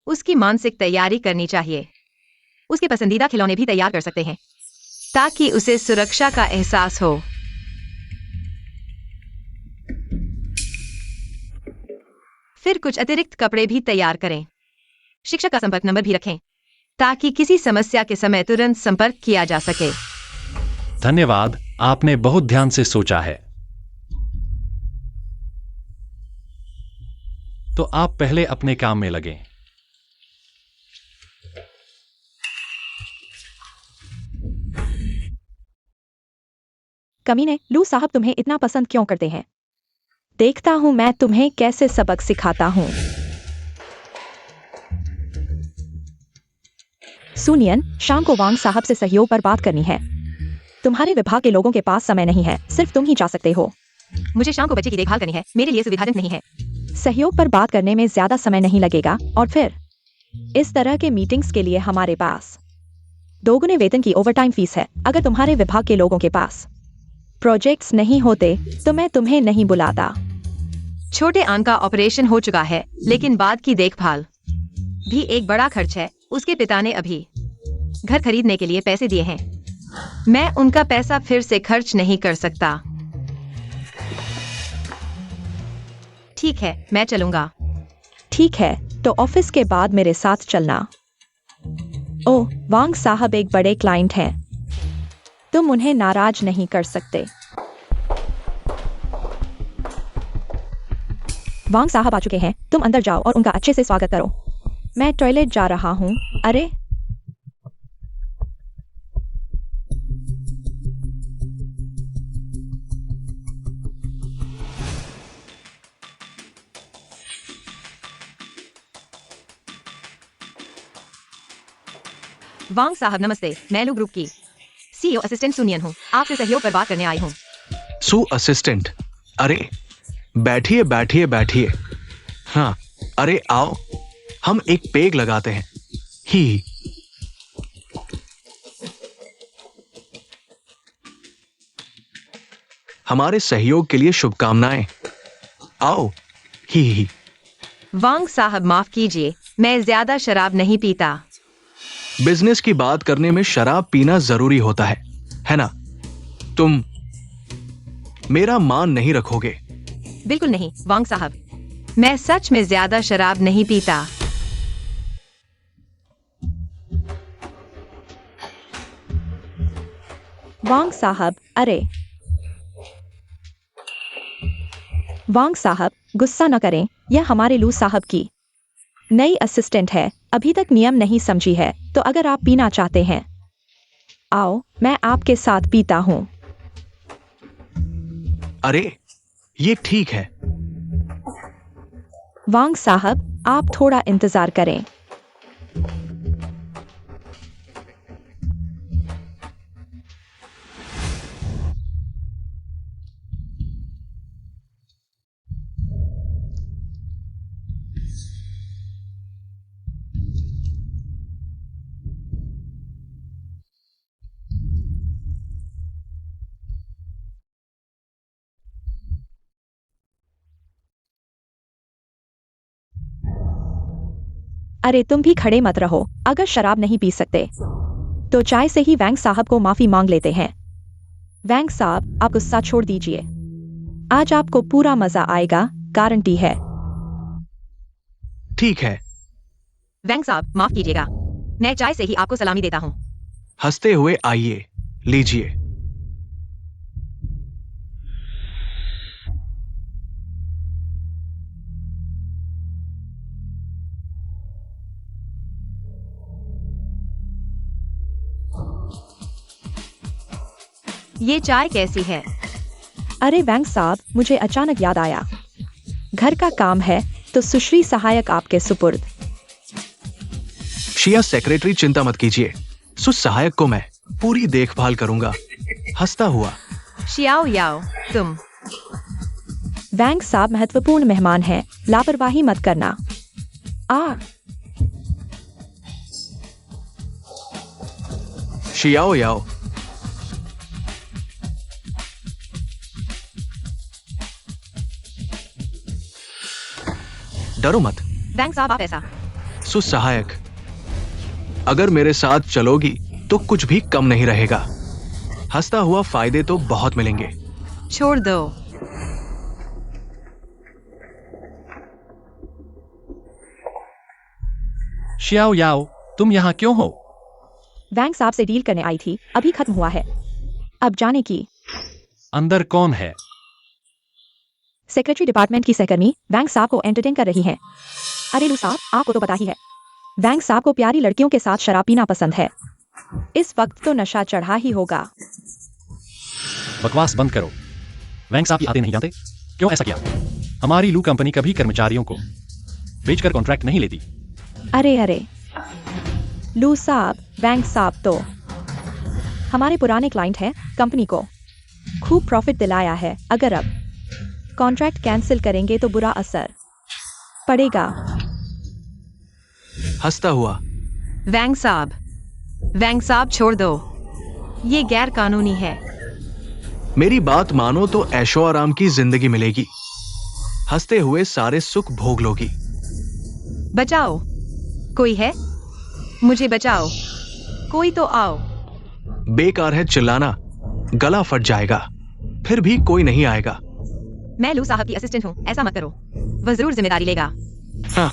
उसकी मानसिक तैयारी करनी चाहिए। उसके पसंदीदा खिलौने भी तैयार कर सकते हैं ताकि उसे सुरक्षा का एहसास हो। फिर कुछ अतिरिक्त कपड़े भी तैयार करें। शिक्षक का संपर्क नंबर भी रखें ताकि किसी समस्या के समय तुरंत संपर्क किया जा सके। धन्यवाद, आपने बहुत ध्यान से सोचा है। तो आप पहले अपने काम में लगें। कमीने, लू साहब तुम्हें इतना पसंद क्यों करते हैं? देखता हूँ मैं तुम्हें कैसे सबक सिखाता हूँ। सुनियन, शाम को वांग साहब से सहयोग पर बात करनी है। तुम्हारे विभाग के लोगों के पास समय नहीं है, सिर्फ तुम ही जा सकते हो। मुझे शाम को बच्चे की देखभाल करनी है, मेरे लिए सुविधाजनक नहीं है। सहयोग पर बात करने में ज्यादा समय नहीं लगेगा, और फिर इस तरह के मीटिंग्स के लिए हमारे पास दोगुने वेतन की ओवरटाइम फीस है। अगर तुम्हारे विभाग के लोगों के पास प्रोजेक्ट्स नहीं होते तो मैं तुम्हें नहीं बुलाता। छोटे आन का ऑपरेशन हो चुका है, लेकिन बाद की देखभाल भी एक बड़ा खर्च है। उसके पिता ने अभी घर खरीदने के लिए पैसे दिए हैं। मैं उनका पैसा फिर से खर्च नहीं कर सकता। ठीक है, मैं चलूंगा। ठीक है, तो ऑफिस के बाद मेरे साथ चलना। ओह, वांग साहब एक बड़े क्लाइंट हैं, तुम उन्हें नाराज नहीं कर सकते। वांग साहब आ चुके हैं, तुम अंदर जाओ और उनका अच्छे से स्वागत करो। मैं टॉयलेट जा रहा हूँ। अरे, वांग साहब नमस्ते, मैं लू ग्रुप की सीईओ असिस्टेंट सुनियन हूँ। आपसे सहयोग पर बात करने आई हूँ। सु असिस्टेंट, अरे बैठिए बैठिए बैठिए। हाँ, अरे आओ, हम एक पेग लगाते हैं। ही हमारे सहयोग के लिए शुभकामनाएं। आओ। ही वांग साहब माफ कीजिए, मैं ज्यादा शराब नहीं पीता। बिजनेस की बात करने में शराब पीना जरूरी होता है ना? तुम मेरा मान नहीं रखोगे? बिल्कुल नहीं वांग साहब, मैं सच में ज्यादा शराब नहीं पीता। वांग साहब, अरे वांग साहब, गुस्सा न करें, यह हमारे लू साहब की नई असिस्टेंट है, अभी तक नियम नहीं समझी है, तो अगर आप पीना चाहते हैं, आओ, मैं आपके साथ पीता हूं। अरे ये ठीक है। वांग साहब, आप थोड़ा इंतजार करें। अरे तुम भी खड़े मत रहो, अगर शराब नहीं पी सकते तो चाय से ही वैंग साहब को माफी मांग लेते हैं। वैंग साहब, आप गुस्सा छोड़ दीजिए, आज आपको पूरा मजा आएगा, गारंटी है। ठीक है। वैंग साहब माफ कीजिएगा, मैं चाय से ही आपको सलामी देता हूँ। हंसते हुए आइए, लीजिए। ये चाय कैसी है? अरे वैंग साहब, मुझे अचानक याद आया, घर का काम है तो सुश्री सहायक आपके सुपुर्द। शिया सेक्रेटरी, चिंता मत कीजिए, सहायक को मैं पूरी देखभाल करूंगा। हंसता हुआ। शियाओ याओ, तुम। वैंग साहब महत्वपूर्ण मेहमान हैं, लापरवाही मत करना। शियाओ याओ। डरो मत। वैंग साहब आप ऐसा। सहायक, अगर मेरे साथ चलोगी तो कुछ भी कम नहीं रहेगा। हंसता हुआ, फायदे तो बहुत मिलेंगे। छोड़ दो। शियाओ याओ, तुम यहाँ क्यों हो? वैंग साहब से डील करने आई थी, अभी खत्म हुआ है, अब जाने की। अंदर कौन है? सेक्रेटरी डिपार्टमेंट की सहकर्मी वैंग साहब को एंटरटेन कर रही हैं। अरे लू साहब, आपको तो पता ही है, वैंग साहब को प्यारी लड़कियों के साथ शराब पीना पसंद है। इस वक्त तो नशा चढ़ा ही होगा। बकवास बंद करो। वैंग साहब आते नहीं जानते? क्यों ऐसा किया? हमारी लू कंपनी कभी कर्मचारियों को बेचकर कॉन्ट्रैक्ट नहीं लेती। अरे अरे, लू साहब, बैंक साहब तो हमारे पुराने क्लाइंट हैं, कंपनी को खूब प्रॉफिट दिलाया है। अगर अब कॉन्ट्रैक्ट कैंसिल करेंगे तो बुरा असर पड़ेगा। हंसता हुआ। वैंग साहब छोड़ दो, ये गैर कानूनी है। मेरी बात मानो तो ऐशो आराम की जिंदगी मिलेगी, हंसते हुए सारे सुख भोग लोगी। बचाओ, कोई है? मुझे बचाओ, कोई तो आओ। बेकार है चिल्लाना, गला फट जाएगा, फिर भी कोई नहीं आएगा। मैं लू साहब की असिस्टेंट हूँ, ऐसा मत करो, वह जरूर जिम्मेदारी लेगा। हाँ,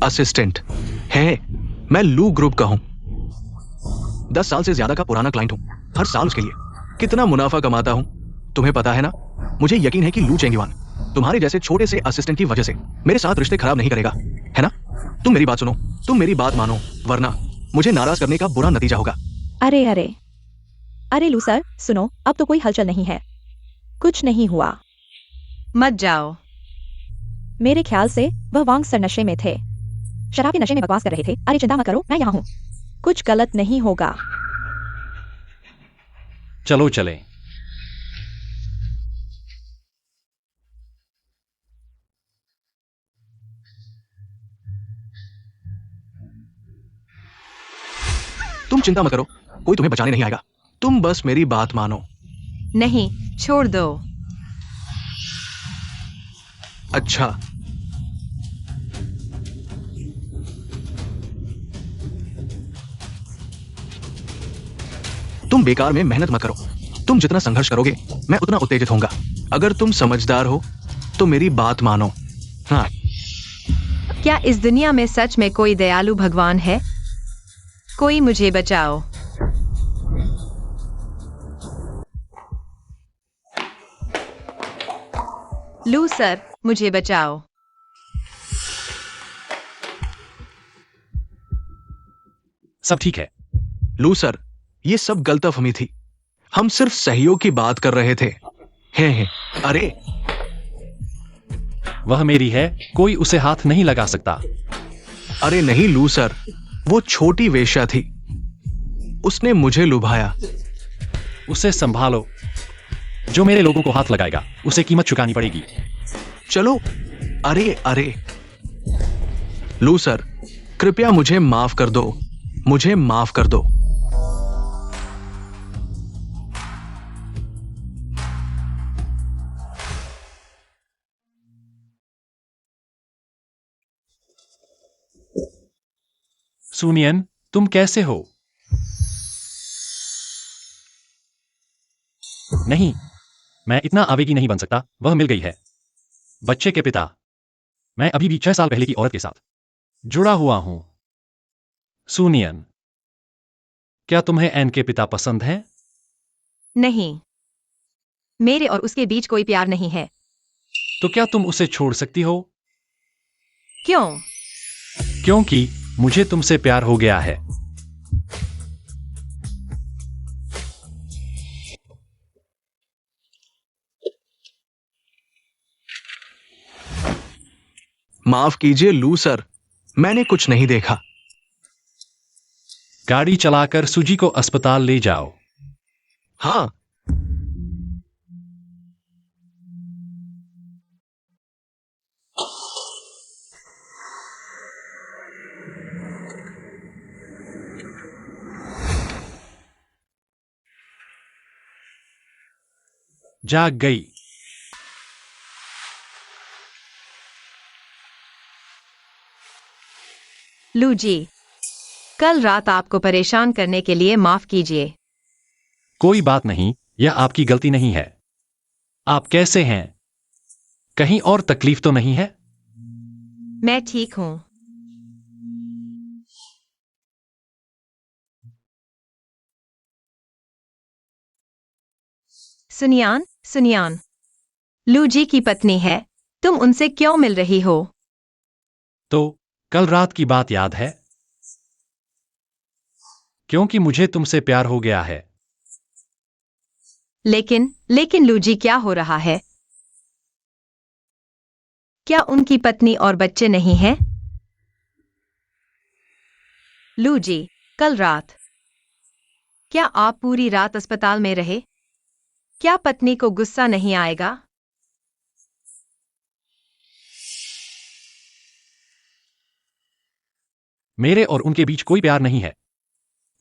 असिस्टेंट है, मैं लू ग्रुप का हूं। 10 साल से ज्यादा का पुराना क्लाइंट हूं। हर साल उसके लिए कितना मुनाफा कमाता हूं तुम्हें पता है ना। मुझे यकीन है कि लू चेंगीवान तुम्हारे जैसे छोटे से असिस्टेंट की वजह से मेरे साथ रिश्ते खराब नहीं करेगा, है ना। तुम मेरी बात सुनो, तुम मेरी बात मानो, वरना मुझे नाराज करने का बुरा नतीजा होगा। अरे अरे अरे लू सर, सुनो, अब तो कोई हलचल नहीं है, कुछ नहीं हुआ। मत जाओ। मेरे ख्याल से वह वांग सर नशे में थे, शराब के नशे में बकवास कर रहे थे। अरे चिंता मत करो, मैं यहाँ हूँ, कुछ गलत नहीं होगा। चलो चलें। तुम चिंता मत करो, कोई तुम्हें बचाने नहीं आएगा, तुम बस मेरी बात मानो। नहीं, छोड़ दो। अच्छा, तुम बेकार में मेहनत मत करो, तुम जितना संघर्ष करोगे मैं उतना उत्तेजित होऊंगा। अगर तुम समझदार हो तो मेरी बात मानो। हाँ, क्या इस दुनिया में सच में कोई दयालु भगवान है? कोई मुझे बचाओ। लू सर, मुझे बचाओ। सब ठीक है। लू सर, ये सब गलतफहमी थी, हम सिर्फ सहयोग की बात कर रहे थे। हैं, अरे वह मेरी है, कोई उसे हाथ नहीं लगा सकता। अरे नहीं लू सर, वो छोटी वेश्या थी, उसने मुझे लुभाया। उसे संभालो, जो मेरे लोगों को हाथ लगाएगा उसे कीमत चुकानी पड़ेगी। चलो, अरे अरे लू सर, कृपया मुझे माफ कर दो, मुझे माफ कर दो। सुनियन, तुम कैसे हो? नहीं, मैं इतना आवेगी नहीं बन सकता। वह मिल गई है, बच्चे के पिता। मैं अभी भी 6 साल पहले की औरत के साथ जुड़ा हुआ हूं। सुनियन, क्या तुम्हें एन के पिता पसंद हैं? नहीं, मेरे और उसके बीच कोई प्यार नहीं है। तो क्या तुम उसे छोड़ सकती हो? क्यों? क्योंकि मुझे तुमसे प्यार हो गया है। माफ कीजिए लू सर, मैंने कुछ नहीं देखा। गाड़ी चलाकर सुजी को अस्पताल ले जाओ। हाँ, जाग गई। लू जी, कल रात आपको परेशान करने के लिए माफ कीजिए। कोई बात नहीं, यह आपकी गलती नहीं है। आप कैसे हैं? कहीं और तकलीफ तो नहीं है? मैं ठीक हूं। सुनियान, लू जी की पत्नी है, तुम उनसे क्यों मिल रही हो? तो कल रात की बात याद है? क्योंकि मुझे तुमसे प्यार हो गया है। लेकिन लू जी, क्या हो रहा है? क्या उनकी पत्नी और बच्चे नहीं हैं? लू जी, कल रात। क्या आप पूरी रात अस्पताल में रहे? क्या पत्नी को गुस्सा नहीं आएगा? मेरे और उनके बीच कोई प्यार नहीं है।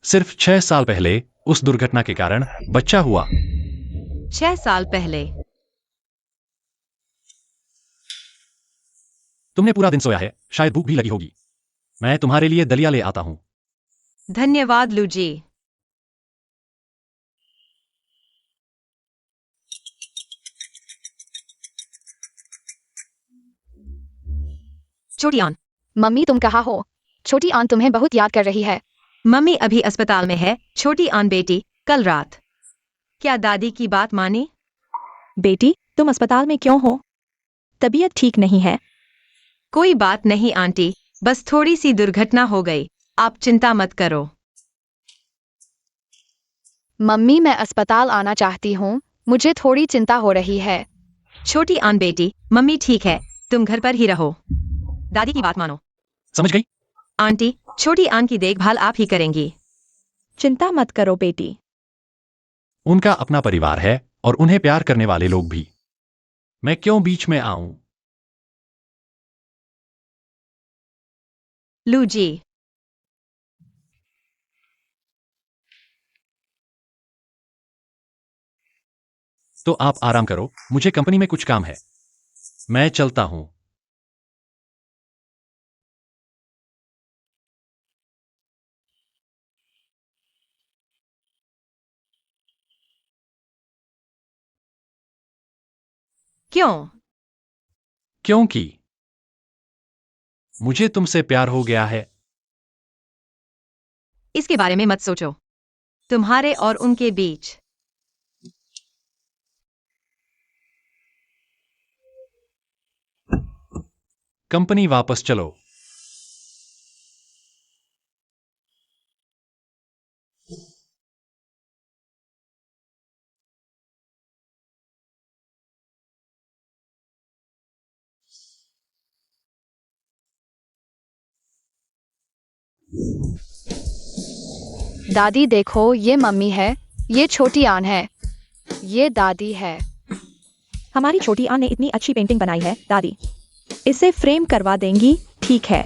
सिर्फ 6 साल पहले उस दुर्घटना के कारण बच्चा हुआ। 6 साल पहले। तुमने पूरा दिन सोया है, शायद भूख भी लगी होगी। मैं तुम्हारे लिए दलिया ले आता हूं। धन्यवाद लूजी। छोटी आन। मम्मी तुम कहाँ हो? छोटी आन तुम्हें बहुत याद कर रही है। मम्मी अभी अस्पताल में है। छोटी आन बेटी, कल रात। क्या दादी की बात मानी? बेटी, तुम अस्पताल में क्यों हो? तबीयत ठीक नहीं है। कोई बात नहीं आंटी, बस थोड़ी सी दुर्घटना हो गई। आप चिंता मत करो। मम्मी मैं अस्पताल आना चाहती हूँ, मुझे थोड़ी चिंता हो रही है। छोटी आन बेटी, मम्मी ठीक है, तुम घर पर ही रहो। दादी की बात मानो। समझ गई? आंटी, छोटी आन की देखभाल आप ही करेंगी। चिंता मत करो बेटी। उनका अपना परिवार है और उन्हें प्यार करने वाले लोग भी। मैं क्यों बीच में आऊं? लूजी। तो आप आराम करो, मुझे कंपनी में कुछ काम है। मैं चलता हूं। क्यों? क्योंकि मुझे तुमसे प्यार हो गया है। इसके बारे में मत सोचो। तुम्हारे और उनके बीच कंपनी वापस चलो। दादी देखो, ये मम्मी है, ये छोटी आन है, ये दादी है। हमारी छोटी आन ने इतनी अच्छी पेंटिंग बनाई है दादी। इसे फ्रेम करवा देंगी? ठीक है।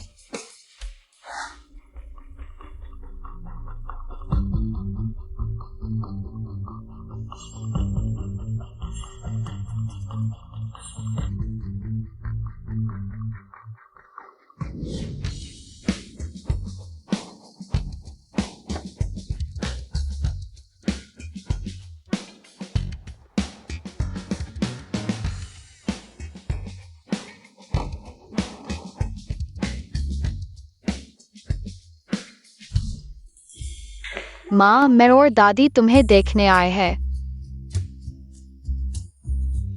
माँ, मैं और दादी तुम्हें देखने आए हैं।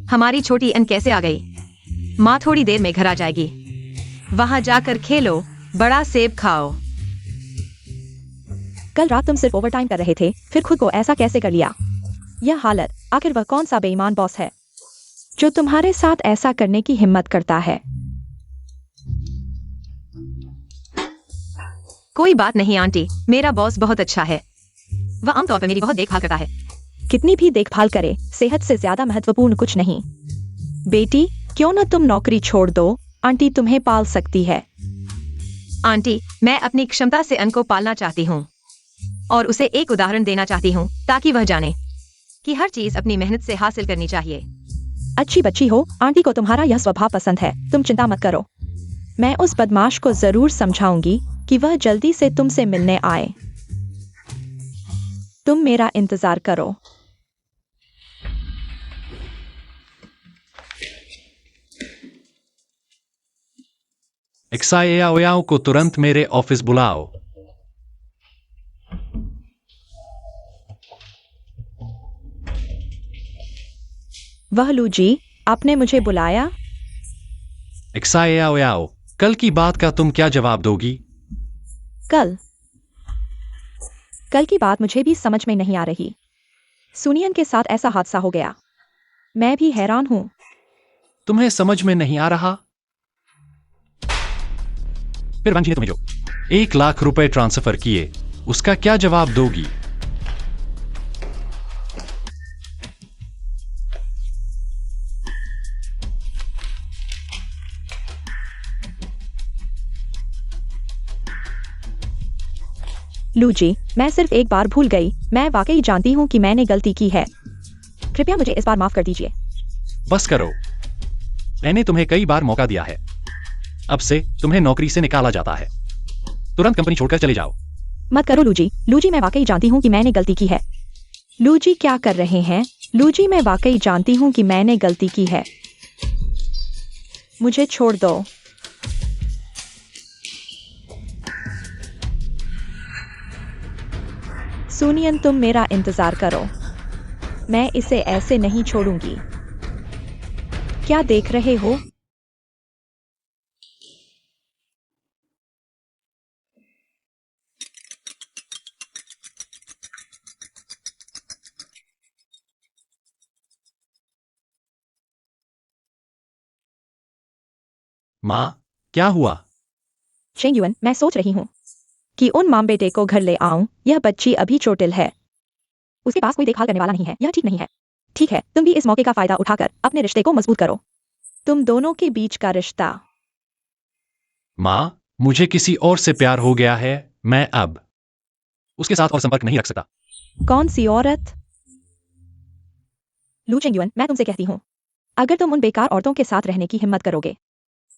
हमारी छोटी अन कैसे आ गई? माँ थोड़ी देर में घर आ जाएगी। वहां जाकर खेलो, बड़ा सेब खाओ। कल रात तुम सिर्फ ओवरटाइम कर रहे थे, फिर खुद को ऐसा कैसे कर लिया? यह हालत, आखिर वह कौन सा बेईमान बॉस है जो तुम्हारे साथ ऐसा करने की हिम्मत करता है? कोई बात नहीं आंटी, मेरा बॉस बहुत अच्छा है। वह आमतौर पर मेरी बहुत देखभाल करता है। कितनी भी देखभाल करे, सेहत से ज्यादा महत्वपूर्ण कुछ नहीं। बेटी, क्यों न तुम नौकरी छोड़ दो, आंटी तुम्हें पाल सकती है। आंटी, मैं अपनी क्षमता से अन को पालना चाहती हूँ और उसे एक उदाहरण देना चाहती हूँ ताकि वह जाने कि हर चीज अपनी मेहनत से हासिल करनी चाहिए। अच्छी बच्ची हो, आंटी को तुम्हारा यह स्वभाव पसंद है, तुम चिंता मत करो। मैं उस बदमाश को जरूर समझाऊंगी कि वह जल्दी से तुमसे मिलने आए। तुम मेरा इंतजार करो। एक्साओयाओ को तुरंत मेरे ऑफिस बुलाओ। वह लूजी, आपने मुझे बुलाया? एक्साओयाओ, कल की बात का तुम क्या जवाब दोगी? कल की बात मुझे भी समझ में नहीं आ रही। सुनियन के साथ ऐसा हादसा हो गया। मैं भी हैरान हूं। तुम्हें समझ में नहीं आ रहा? फिर वंशी ने तुम्हें जो 1 लाख रुपए ट्रांसफर किए, उसका क्या जवाब दोगी? लूजी, मैं सिर्फ एक बार भूल गई। मैं वाकई जानती हूँ कि मैंने गलती की है। कृपया मुझे इस बार माफ कर दीजिए। बस करो। मैंने तुम्हें कई बार मौका दिया है। अब से तुम्हें नौकरी से निकाला जाता है। तुरंत कंपनी छोड़कर चले जाओ। मत करो लूजी। लूजी, मैं वाकई जानती हूँ कि मैंने गलती की है। लूजी, क्या कर रहे हैं? लूजी, मैं वाकई जानती हूँ कि मैंने गलती की है। मुझे छोड़ दो। सुनियन, तुम मेरा इंतजार करो। मैं इसे ऐसे नहीं छोड़ूंगी। क्या देख रहे हो? माँ, क्या हुआ? शेंगयुन, मैं सोच रही हूँ कि उन माम बेटे को घर ले आऊं। यह बच्ची अभी चोटिल है। उसके पास कोई देखभाल करने वाला नहीं है। यह ठीक नहीं है। ठीक है, तुम भी इस मौके का फायदा उठाकर अपने रिश्ते को मजबूत करो। तुम दोनों के बीच का रिश्ता। माँ, मुझे किसी और से प्यार हो गया है। मैं अब उसके साथ और संपर्क नहीं रख सकता। कौन सी औरत? लू चेंगयुन, मैं तुमसे कहती हूँ, अगर तुम उन बेकार औरतों के साथ रहने की हिम्मत करोगे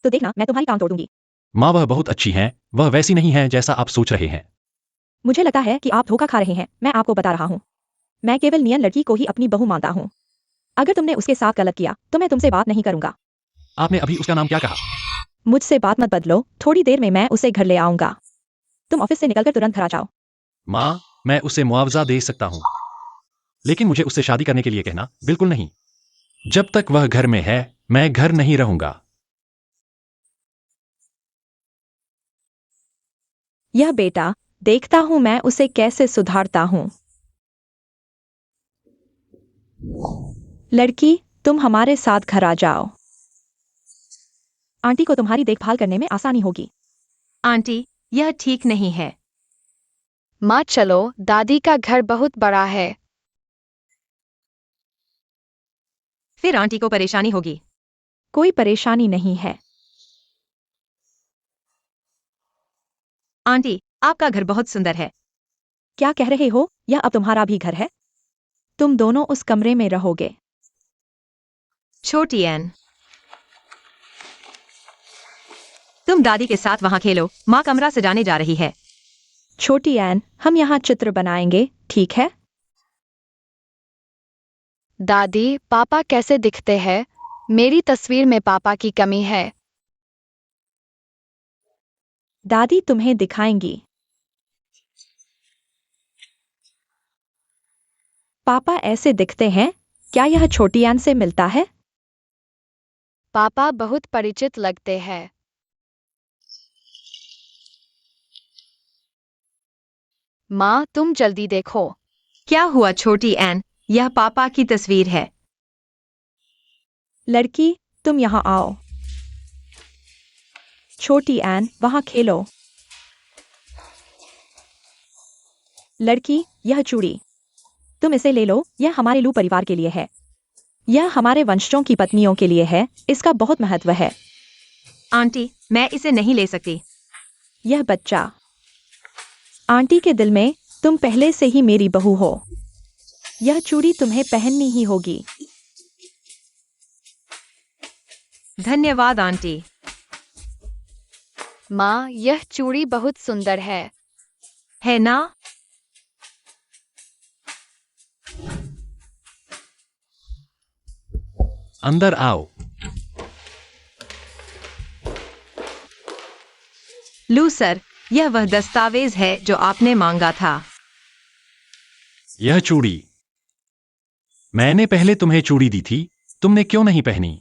तो देखना, मैं तुम्हारी टांग तोड़ दूंगी। माँ, वह बहुत अच्छी हैं। वह वैसी नहीं है जैसा आप सोच रहे हैं। मुझे लगता है कि आप धोखा खा रहे हैं। मैं आपको बता रहा हूँ, मैं केवल नियन लड़की को ही अपनी बहू मानता हूँ। अगर तुमने उसके साथ गलत किया तो मैं तुमसे बात नहीं करूंगा। आपने अभी उसका नाम क्या कहा? मुझसे बात मत बदलो। थोड़ी देर में मैं उसे घर ले आऊंगा। तुम ऑफिस से निकलकर तुरंत घर आ जाओ। माँ, मैं उसे मुआवजा दे सकता हूँ, लेकिन मुझे उससे शादी करने के लिए कहना बिल्कुल नहीं। जब तक वह घर में है, मैं घर नहीं रहूंगा। यह बेटा, देखता हूं मैं उसे कैसे सुधारता हूं। लड़की, तुम हमारे साथ घर आ जाओ। आंटी को तुम्हारी देखभाल करने में आसानी होगी। आंटी, यह ठीक नहीं है। माँ चलो, दादी का घर बहुत बड़ा है। फिर आंटी को परेशानी होगी। कोई परेशानी नहीं है। आंटी, आपका घर बहुत सुंदर है। क्या कह रहे हो? यह अब तुम्हारा भी घर है। तुम दोनों उस कमरे में रहोगे। छोटी एन, तुम दादी के साथ वहां खेलो। माँ कमरा सजाने जा रही है। छोटी एन, हम यहाँ चित्र बनाएंगे, ठीक है? दादी, पापा कैसे दिखते हैं? मेरी तस्वीर में पापा की कमी है। दादी तुम्हें दिखाएंगी। पापा ऐसे दिखते हैं। क्या यह छोटी एन से मिलता है? पापा बहुत परिचित लगते हैं। माँ, तुम जल्दी देखो। क्या हुआ छोटी एन? यह पापा की तस्वीर है। लड़की, तुम यहाँ आओ। छोटी एन, वहाँ खेलो। लड़की, यह चूड़ी, तुम इसे ले लो। यह हमारे लू परिवार के लिए है। यह हमारे वंशजों की पत्नियों के लिए है। इसका बहुत महत्व है। आंटी, मैं इसे नहीं ले सकती। यह बच्चा, आंटी के दिल में तुम पहले से ही मेरी बहू हो। यह चूड़ी तुम्हें पहननी ही होगी। धन्यवाद आंटी। माँ, यह चूड़ी बहुत सुंदर है ना? अंदर आओ। लू सर, यह वह दस्तावेज है जो आपने मांगा था। यह चूड़ी, मैंने पहले तुम्हें चूड़ी दी थी। तुमने क्यों नहीं पहनी?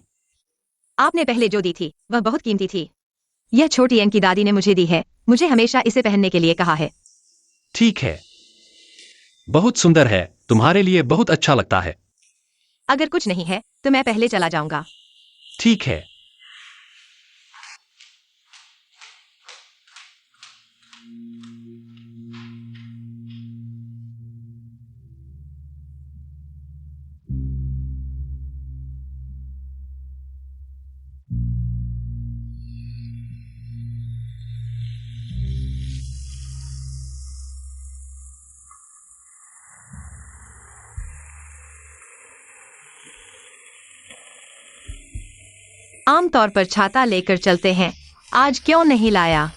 आपने पहले जो दी थी वह बहुत कीमती थी। यह छोटी एन की दादी ने मुझे दी है। मुझे हमेशा इसे पहनने के लिए कहा है। ठीक है, बहुत सुंदर है। तुम्हारे लिए बहुत अच्छा लगता है। अगर कुछ नहीं है तो मैं पहले चला जाऊंगा। ठीक है। आमतौर पर छाता लेकर चलते हैं, आज क्यों नहीं लाया?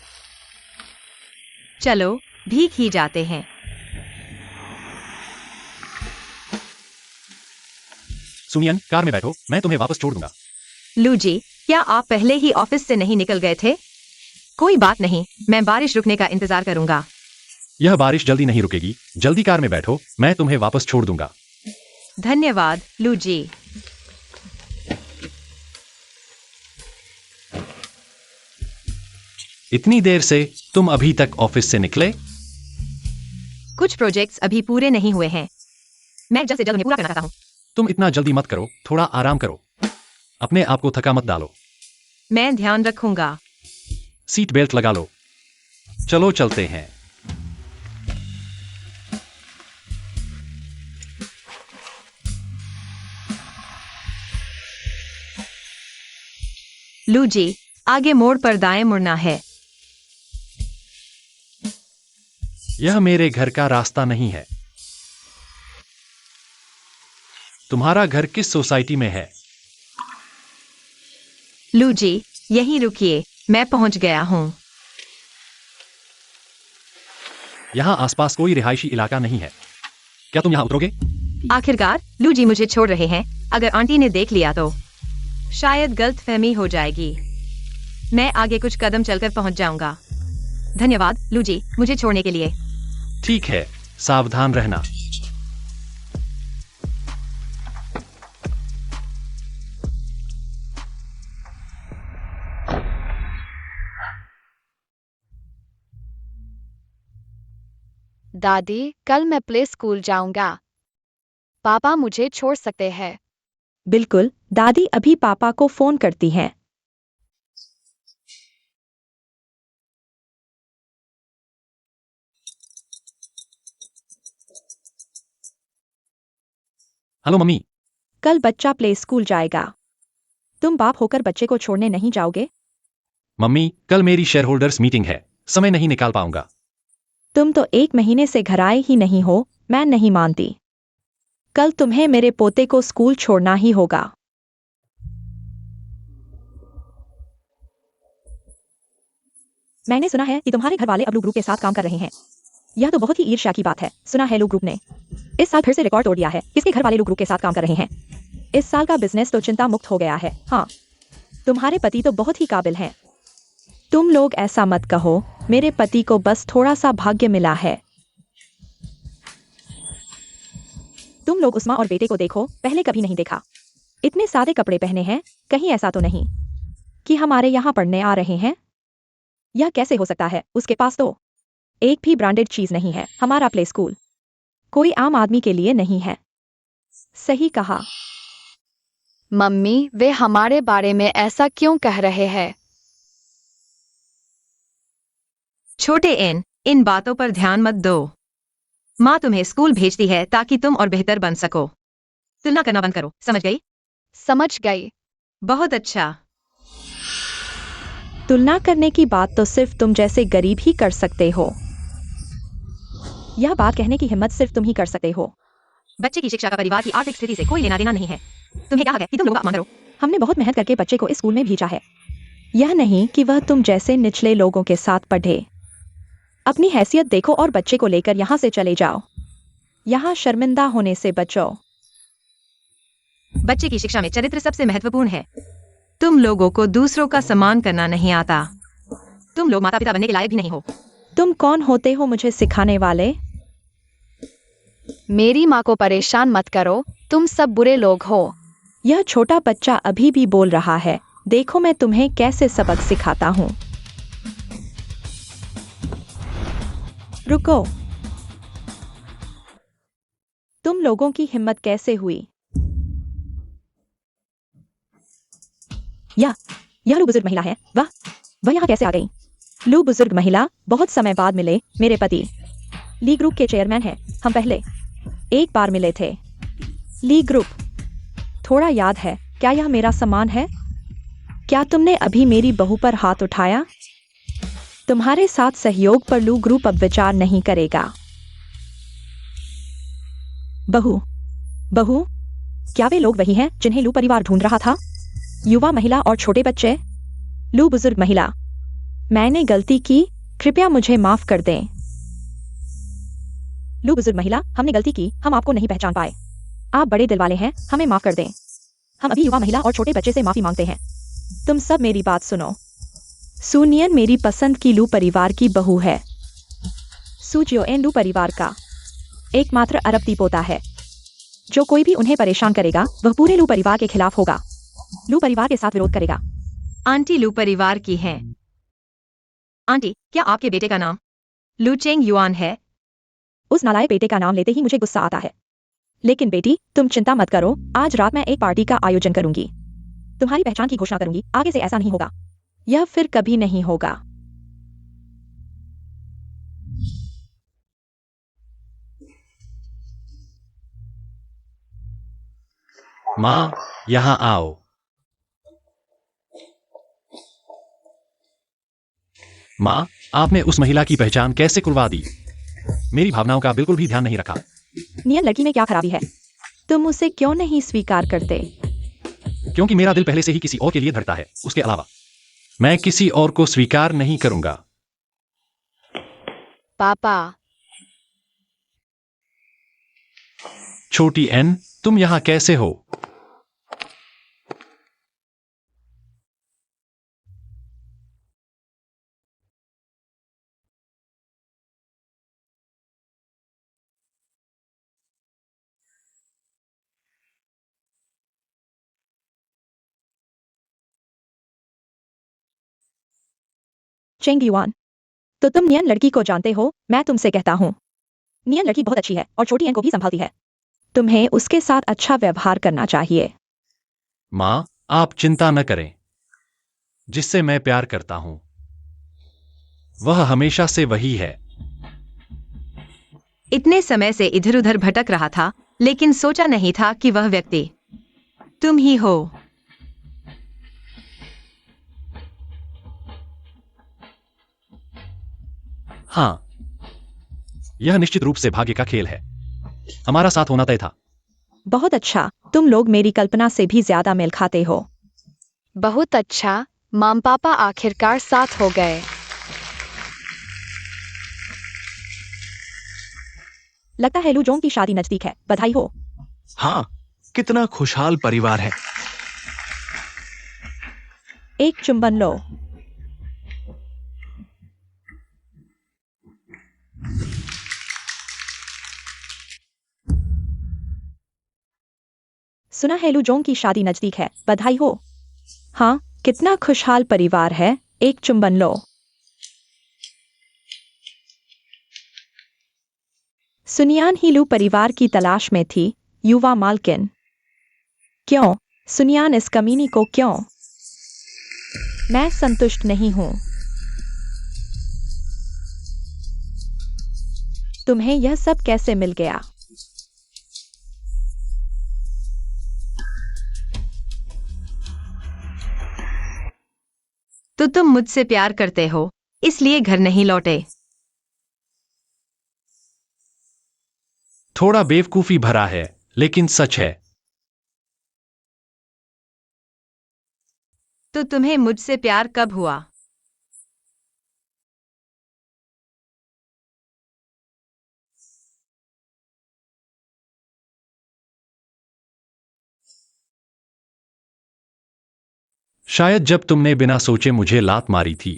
चलो भीग ही जाते हैं। सुनियन, कार में बैठो, मैं तुम्हें वापस छोड़ दूंगा। लू जी, क्या आप पहले ही ऑफिस से नहीं निकल गए थे? कोई बात नहीं, मैं बारिश रुकने का इंतजार करूंगा। यह बारिश जल्दी नहीं रुकेगी, जल्दी कार में बैठो, मैं तुम्हें वापस छोड़ दूंगा। धन्यवाद लू जी। इतनी देर से तुम अभी तक ऑफिस से निकले? कुछ प्रोजेक्ट्स अभी पूरे नहीं हुए हैं, मैं जल्द से जल्द उन्हें पूरा करना चाहता हूँ। तुम इतना जल्दी मत करो, थोड़ा आराम करो, अपने आप को थका मत डालो। मैं ध्यान रखूंगा। सीट बेल्ट लगा लो, चलो चलते हैं। लू जी, आगे मोड़ पर दाएं मुड़ना है। यह मेरे घर का रास्ता नहीं है। तुम्हारा घर किस सोसाइटी में है? लू जी, यहीं रुकिए, मैं पहुंच गया हूं। यहाँ आसपास कोई रिहायशी इलाका नहीं है, क्या तुम यहाँ उतरोगे? आखिरकार लू जी मुझे छोड़ रहे हैं, अगर आंटी ने देख लिया तो शायद गलतफहमी हो जाएगी। मैं आगे कुछ कदम चलकर पहुंच जाऊंगा। धन्यवाद लू जी, मुझे छोड़ने के लिए। ठीक है, सावधान रहना। दादी, कल मैं प्ले स्कूल जाऊंगा। पापा मुझे छोड़ सकते हैं? बिल्कुल, दादी अभी पापा को फोन करती हैं। Hello mummy. कल बच्चा प्ले स्कूल जाएगा। तुम बाप होकर बच्चे को छोड़ने नहीं जाओगे? मम्मी, कल मेरी शेयर होल्डर्स मीटिंग है, समय नहीं निकाल पाऊंगा। तुम तो 1 महीने से घर आए ही नहीं हो, मैं नहीं मानती। कल तुम्हें मेरे पोते को स्कूल छोड़ना ही होगा। मैंने सुना है कि तुम्हारे घर वाले अब लू ग्रुप के साथ काम कर रहे हैं। यह तो बहुत ही ईर्ष्या की बात है। सुना है लू ग्रुप ने इस साल फिर से रिकॉर्ड तोड़ दिया है। किसके घर वाले लू ग्रुप के साथ काम कर रहे हैं? इस साल का बिजनेस तो चिंता मुक्त हो गया है। हाँ, तुम्हारे पति तो बहुत ही काबिल हैं। तुम लोग ऐसा मत कहो, मेरे पति को बस थोड़ा सा भाग्य मिला है। तुम लोग उस्मा और बेटे को देखो, पहले कभी नहीं देखा। इतने सादे कपड़े पहने हैं, कहीं ऐसा तो नहीं कि हमारे यहाँ पढ़ने आ रहे हैं? यह कैसे हो सकता है? उसके पास तो एक भी ब्रांडेड चीज नहीं है। हमारा प्ले स्कूल कोई आम आदमी के लिए नहीं है। सही कहा। मम्मी, वे हमारे बारे में ऐसा क्यों कह रहे हैं? छोटे इन बातों पर ध्यान मत दो। माँ तुम्हें स्कूल भेजती है ताकि तुम और बेहतर बन सको। तुलना करना बंद करो, समझ गई? समझ गई। बहुत अच्छा। तुलना करने की बात तो सिर्फ तुम जैसे गरीब ही कर सकते हो। यह बात कहने की हिम्मत सिर्फ तुम ही कर सकते हो। बच्चे की शिक्षा का परिवार की आर्थिक स्थिति से कोई लेना देना नहीं है। तुम्हें क्या है कि तुम लोग अपमान करो? हमने बहुत मेहनत करके बच्चे को इस स्कूल में भेजा है। यह नहीं कि वह तुम जैसे निचले लोगों के साथ पढ़े। अपनी हैसियत देखो और बच्चे को लेकर यहाँ से चले जाओ। यहाँ शर्मिंदा होने से बचो। बच्चे की शिक्षा में चरित्र सबसे महत्वपूर्ण है। तुम लोगों को दूसरों का सम्मान करना नहीं आता। तुम लोग माता पिता बनने के लायक भी नहीं हो। तुम कौन होते हो मुझे सिखाने वाले? मेरी माँ को परेशान मत करो, तुम सब बुरे लोग हो। यह छोटा बच्चा अभी भी बोल रहा है। देखो मैं तुम्हें कैसे सबक सिखाता हूँ। रुको, तुम लोगों की हिम्मत कैसे हुई? यह लू बुजुर्ग महिला है। वह यहाँ कैसे आ गई? लू बुजुर्ग महिला बहुत समय बाद मिले। मेरे पति ली ग्रुप के चेयरमैन हैं। हम पहले एक बार मिले थे। ली ग्रुप, थोड़ा याद है क्या? यह मेरा सम्मान है। क्या तुमने अभी मेरी बहू पर हाथ उठाया? तुम्हारे साथ सहयोग पर लू ग्रुप अब विचार नहीं करेगा। बहू, क्या वे लोग वही हैं जिन्हें लू परिवार ढूंढ रहा था? युवा महिला और छोटे बच्चे। लू बुजुर्ग महिला। मैंने गलती की, कृपया मुझे माफ कर दें। लू बुजुर्ग महिला, हमने गलती की, हम आपको नहीं पहचान पाए। आप बड़े दिल वाले हैं, हमें माफ कर दें। हम अभी युवा महिला और छोटे बच्चे से माफी मांगते हैं। तुम सब मेरी बात सुनो। सुनियन मेरी पसंद की लू परिवार की बहू है। सुजियोएन लू परिवार का एकमात्र अरबती पोता है। जो कोई भी उन्हें परेशान करेगा वह पूरे लू परिवार के खिलाफ होगा। लू परिवार के साथ विरोध करेगा। आंटी लू परिवार की हैं। आंटी, क्या आपके बेटे का नाम लू चेंग युआन है? उस नालायक बेटे का नाम लेते ही मुझे गुस्सा आता है। लेकिन बेटी, तुम चिंता मत करो, आज रात मैं एक पार्टी का आयोजन करूंगी। तुम्हारी पहचान की घोषणा करूंगी। आगे से ऐसा नहीं होगा। यह फिर कभी नहीं होगा। माँ, यहाँ आओ। माँ, आपने उस महिला की पहचान कैसे खुलवा दी? मेरी भावनाओं का बिल्कुल भी ध्यान नहीं रखा। नियन लड़की में क्या खराबी है? तुम उसे क्यों नहीं स्वीकार करते? क्योंकि मेरा दिल पहले से ही किसी और के लिए धड़कता है। उसके अलावा मैं किसी और को स्वीकार नहीं करूंगा। पापा, छोटी एन, तुम यहाँ कैसे हो? चेंग युआन, तो तुम नियन लड़की को जानते हो? मैं तुमसे कहता हूँ, नियन लड़की बहुत अच्छी है और छोटी एन को भी संभालती है। तुम्हें उसके साथ अच्छा व्यवहार करना चाहिए। माँ, आप चिंता न करें। जिससे मैं प्यार करता हूं वह हमेशा से वही है। इतने समय से इधर उधर भटक रहा था, लेकिन सोचा नहीं था कि वह व्यक्ति तुम ही हो। हाँ, यह निश्चित रूप से भाग्य का खेल है। हमारा साथ होना तय था। बहुत अच्छा, तुम लोग मेरी कल्पना से भी ज्यादा मेल खाते हो। बहुत अच्छा, माम पापा आखिरकार साथ हो गए। लगता है लू जोंग की शादी नजदीक है। बधाई हो। हाँ, कितना खुशहाल परिवार है। एक चुंबन लो। सुना है लू जोंग की शादी नजदीक है। बधाई हो। हाँ, कितना खुशहाल परिवार है। एक चुंबन लो। सुनियान ही लू परिवार की तलाश में थी। युवा मालकिन। क्यों? सुनियान इस कमीनी को क्यों? मैं संतुष्ट नहीं हूं। तुम्हें यह सब कैसे मिल गया? तो तुम मुझसे प्यार करते हो, इसलिए घर नहीं लौटे। थोड़ा बेवकूफी भरा है, लेकिन सच है। तो तुम्हें मुझसे प्यार कब हुआ? शायद जब तुमने बिना सोचे मुझे लात मारी थी।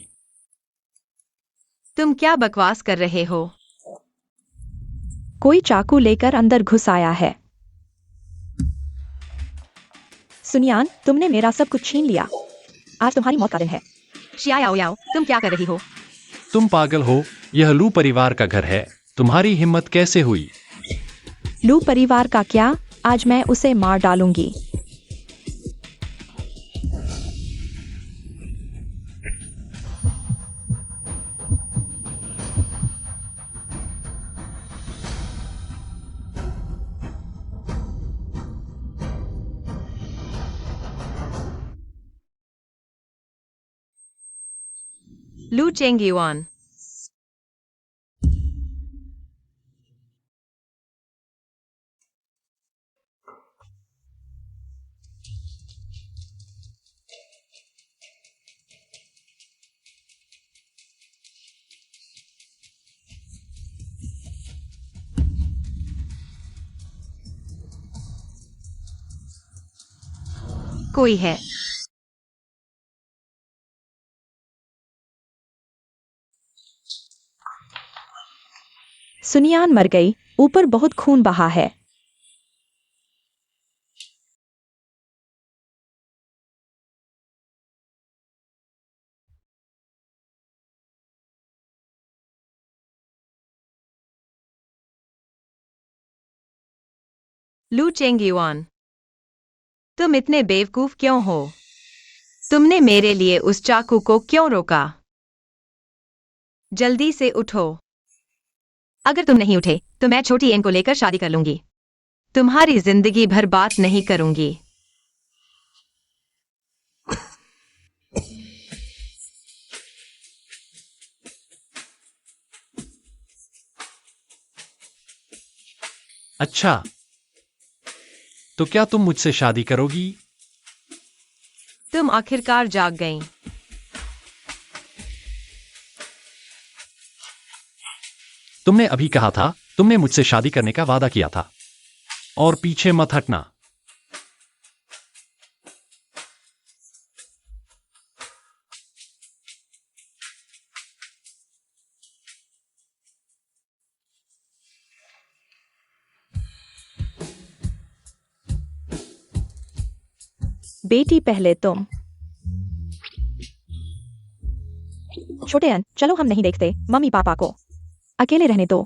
तुम क्या बकवास कर रहे हो? कोई चाकू लेकर अंदर घुस आया है। सुनियान, तुमने मेरा सब कुछ छीन लिया। आज तुम्हारी मौत का दिन है। शियाओ याओ, तुम क्या कर रही हो? तुम पागल हो। यह लू परिवार का घर है। तुम्हारी हिम्मत कैसे हुई? लू परिवार का क्या? आज मैं उसे मार डालूंगी। लू चेंग युआन। कोई है। सुनियान मर गई, ऊपर बहुत खून बहा है। लू चेंगयुआन, तुम इतने बेवकूफ क्यों हो? तुमने मेरे लिए उस चाकू को क्यों रोका? जल्दी से उठो। अगर तुम नहीं उठे तो मैं छोटी एन को लेकर शादी कर लूंगी। तुम्हारी जिंदगी भर बात नहीं करूंगी। अच्छा, तो क्या तुम मुझसे शादी करोगी? तुम आखिरकार जाग गईं। तुमने अभी कहा था तुमने मुझसे शादी करने का वादा किया था, और पीछे मत हटना। बेटी पहले तुम। छोटे अन, चलो हम नहीं देखते, मम्मी पापा को अकेले रहने दो।